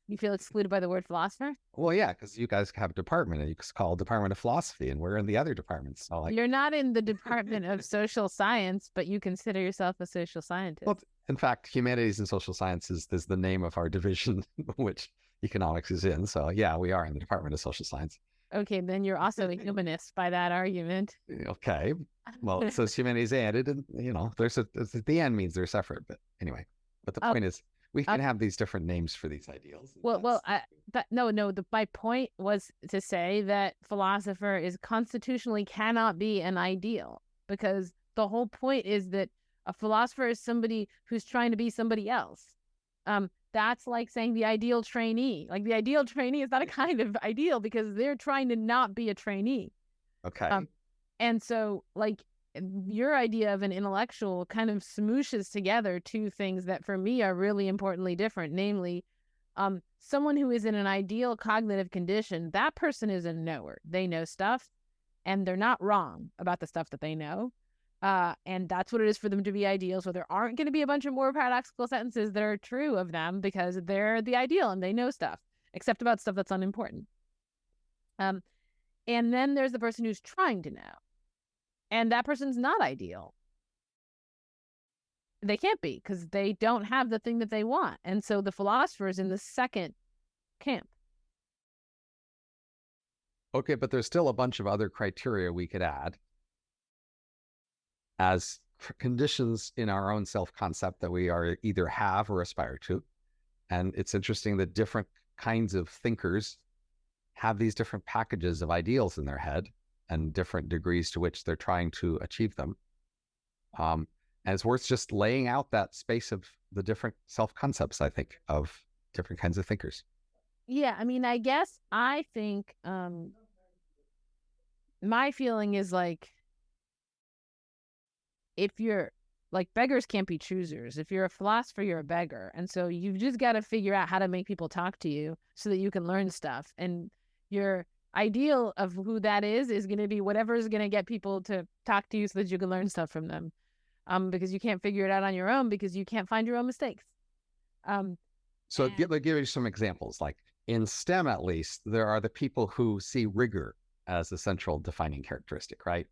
You feel excluded by the word philosopher? Well, yeah, because you guys have a department and it's called Department of Philosophy, and we're in the other departments. So you're not in the Department of Social Science, but you consider yourself a social scientist. Well, in fact, humanities and social sciences is the name of our division, which economics is in. So yeah, we are in the Department of Social Science. Okay, then you're also a humanist by that argument. Okay. Well, it says humanities added, and there's at the end means they're separate. But anyway, but the point is, we can have these different names for these ideals. My point was to say that philosopher is constitutionally cannot be an ideal, because the whole point is that a philosopher is somebody who's trying to be somebody else. That's like saying the ideal trainee. Like the ideal trainee is not a kind of ideal because they're trying to not be a trainee. Okay. And so like your idea of an intellectual kind of smooshes together two things that for me are really importantly different. Namely, someone who is in an ideal cognitive condition, that person is a knower. They know stuff and they're not wrong about the stuff that they know. And that's what it is for them to be ideal. So there aren't going to be a bunch of more paradoxical sentences that are true of them because they're the ideal and they know stuff, except about stuff that's unimportant. And then there's the person who's trying to know. And that person's not ideal. They can't be because they don't have the thing that they want. And so the philosopher is in the second camp. Okay, but there's still a bunch of other criteria we could add as conditions in our own self-concept that we are either have or aspire to. And it's interesting that different kinds of thinkers have these different packages of ideals in their head and different degrees to which they're trying to achieve them. And it's worth just laying out that space of the different self-concepts, I think, of different kinds of thinkers. Yeah, I mean, I guess I think my feeling is like, if you're like, beggars can't be choosers. If you're a philosopher, you're a beggar. And so you've just got to figure out how to make people talk to you so that you can learn stuff. And your ideal of who that is going to be whatever is going to get people to talk to you so that you can learn stuff from them. Because you can't figure it out on your own because you can't find your own mistakes. So give you some examples. Like in STEM, at least, there are the people who see rigor as the central defining characteristic, right?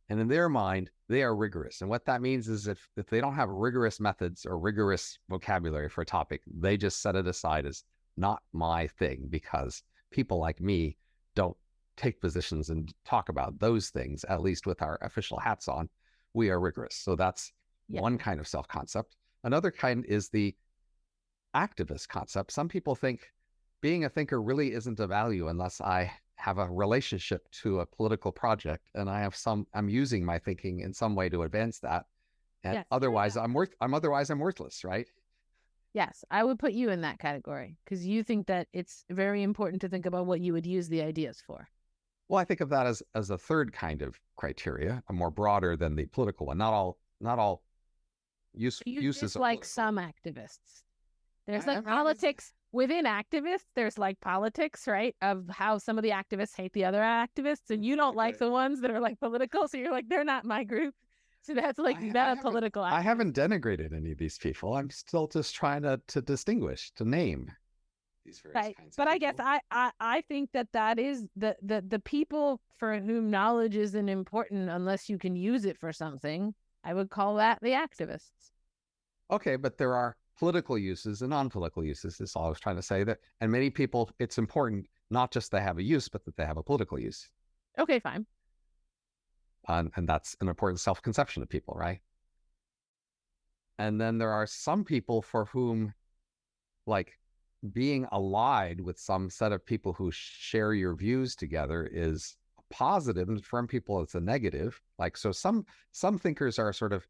And in their mind, they are rigorous. And what that means is if they don't have rigorous methods or rigorous vocabulary for a topic, they just set it aside as not my thing because people like me don't take positions and talk about those things, at least with our official hats on. We are rigorous. So that's one kind of self-concept. Another kind is the activist concept. Some people think being a thinker really isn't of value unless I have a relationship to a political project and I'm using my thinking in some way to advance that. And Yes. otherwise I'm worthless, right? Yes, I would put you in that category because you think that it's very important to think about what you would use the ideas for. Well, I think of that as a third kind of criteria, a more broader than the political one. Not all uses are like political. some activists. There's like politics within activists. There's like politics, right? Of how some of the activists hate the other activists, and you don't like the ones that are like political. So you're like, they're not my group. So that's like meta political. I haven't denigrated any of these people. I'm still just trying to distinguish, to name these various kinds. But I guess I think that is the people for whom knowledge isn't important unless you can use it for something. I would call that the activists. Okay, but there are political uses and non-political uses. Is all I was trying to say. That, and many people, it's important not just they have a use, but that they have a political use. Okay, fine. And that's an important self-conception of people, right? And then there are some people for whom, like, being allied with some set of people who share your views together is a positive, and for some people it's a negative. Like, so some thinkers are sort of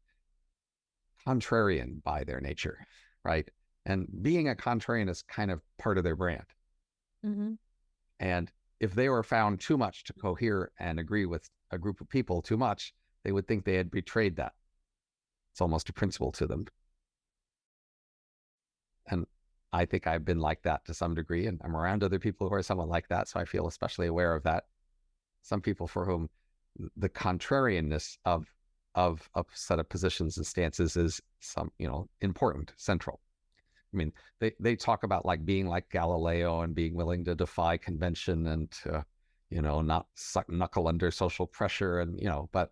contrarian by their nature, right? And being a contrarian is kind of part of their brand. Mm-hmm. And if they were found too much to cohere and agree with a group of people too much, they would think they had betrayed that. It's almost a principle to them. And I think I've been like that to some degree, and I'm around other people who are somewhat like that, so I feel especially aware of that. Some people for whom the contrarianness of a set of positions and stances is important, central. I mean, they talk about like being like Galileo and being willing to defy convention and to, not knuckle under social pressure, and but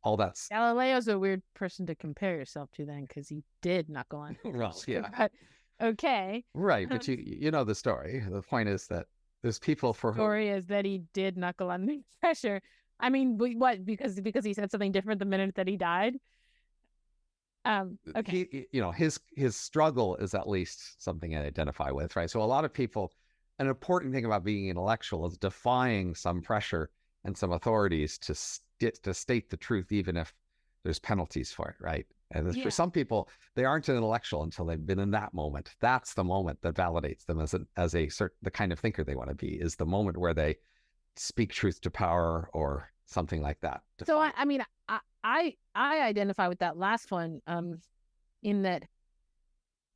all that's Galileo's a weird person to compare yourself to then, because he did knuckle under. Well, yeah. But, okay. Right, but you know the story. The point is that there's people for whom... story is that he did knuckle under pressure. I mean, what? Because he said something different the minute that he died. Okay. His struggle is at least something I identify with, right? So a lot of people, an important thing about being intellectual is defying some pressure and some authorities to state the truth, even if there's penalties for it, right? And for some people, they aren't an intellectual until they've been in that moment. That's the moment that validates them as the kind of thinker they want to be, is the moment where they speak truth to power or something like that. So I identify with that last one, in that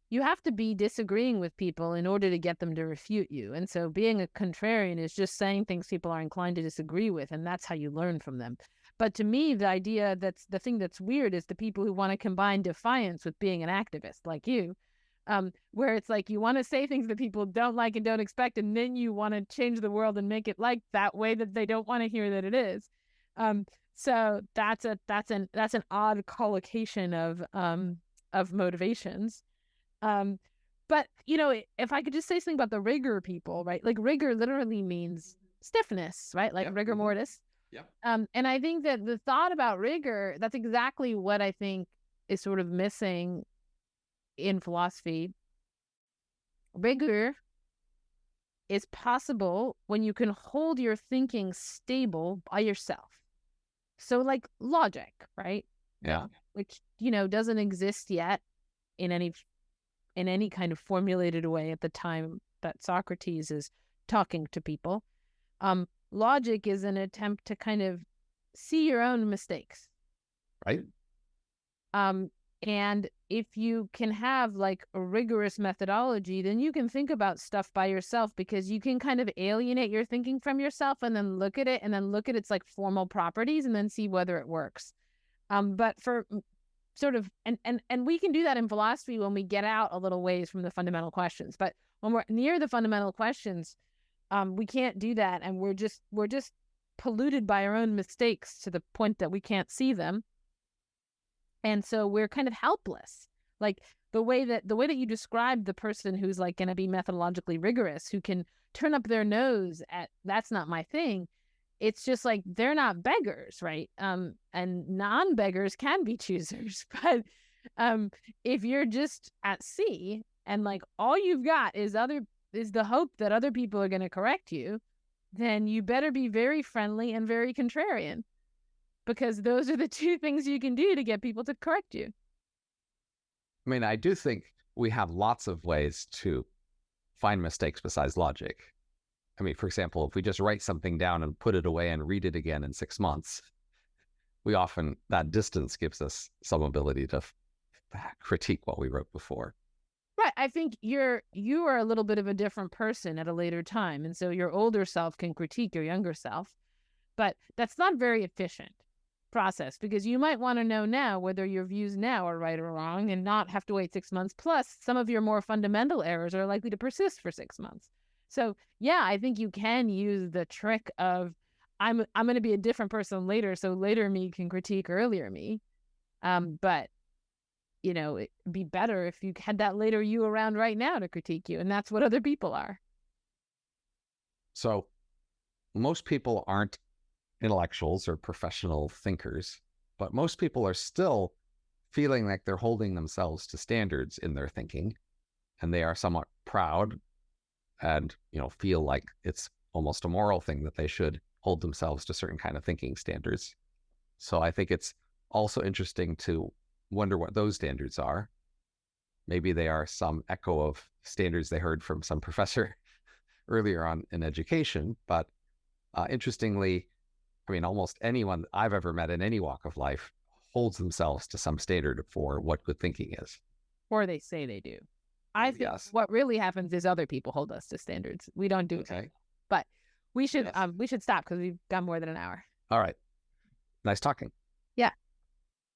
you have to be disagreeing with people in order to get them to refute you. And so being a contrarian is just saying things people are inclined to disagree with, and that's how you learn from them. But to me, the idea that's the thing that's weird is the people who want to combine defiance with being an activist like you, where it's like you want to say things that people don't like and don't expect, and then you want to change the world and make it like that way that they don't want to hear that it is. So that's an odd collocation of motivations. But if I could just say something about the rigor people, right? Like rigor literally means stiffness, right? Like rigor mortis. Yeah. And I think that the thought about rigor, that's exactly what I think is sort of missing in philosophy. Rigor is possible when you can hold your thinking stable by yourself. So like logic, right? Yeah. Which, doesn't exist yet in any kind of formulated way at the time that Socrates is talking to people. Logic is an attempt to kind of see your own mistakes. Right. And if you can have like a rigorous methodology, then you can think about stuff by yourself, because you can kind of alienate your thinking from yourself and then look at it its like formal properties and then see whether it works. But for sort of, and we can do that in philosophy when we get out a little ways from the fundamental questions. But when we're near the fundamental questions, we can't do that, and we're just polluted by our own mistakes to the point that we can't see them. And so we're kind of helpless. Like the way that you described the person who's like going to be methodologically rigorous, who can turn up their nose at that's not my thing. It's just like they're not beggars, right? And non-beggars can be choosers. But if you're just at sea and like all you've got is other is the hope that other people are going to correct you, then you better be very friendly and very contrarian, because those are the two things you can do to get people to correct you. I mean, I do think we have lots of ways to find mistakes besides logic. I mean, for example, if we just write something down and put it away and read it again in 6 months, we often, that distance gives us some ability to critique what we wrote before. Right. I think you are a little bit of a different person at a later time. And so your older self can critique your younger self, but that's not very efficient process, because you might want to know now whether your views now are right or wrong and not have to wait 6 months. Plus, some of your more fundamental errors are likely to persist for 6 months. So yeah, I think you can use the trick of I'm going to be a different person later, so later me can critique earlier me. But it'd be better if you had that later you around right now to critique you, and that's what other people are. So most people aren't intellectuals or professional thinkers, but most people are still feeling like they're holding themselves to standards in their thinking, and they are somewhat proud and feel like it's almost a moral thing that they should hold themselves to certain kind of thinking standards. So I think it's also interesting to wonder what those standards are. Maybe they are some echo of standards they heard from some professor earlier on in education. But interestingly, I mean, almost anyone I've ever met in any walk of life holds themselves to some standard for what good thinking is. Or they say they do. I think what really happens is other people hold us to standards. We don't do it. But we should stop, because we've got more than an hour. All right. Nice talking. Yeah.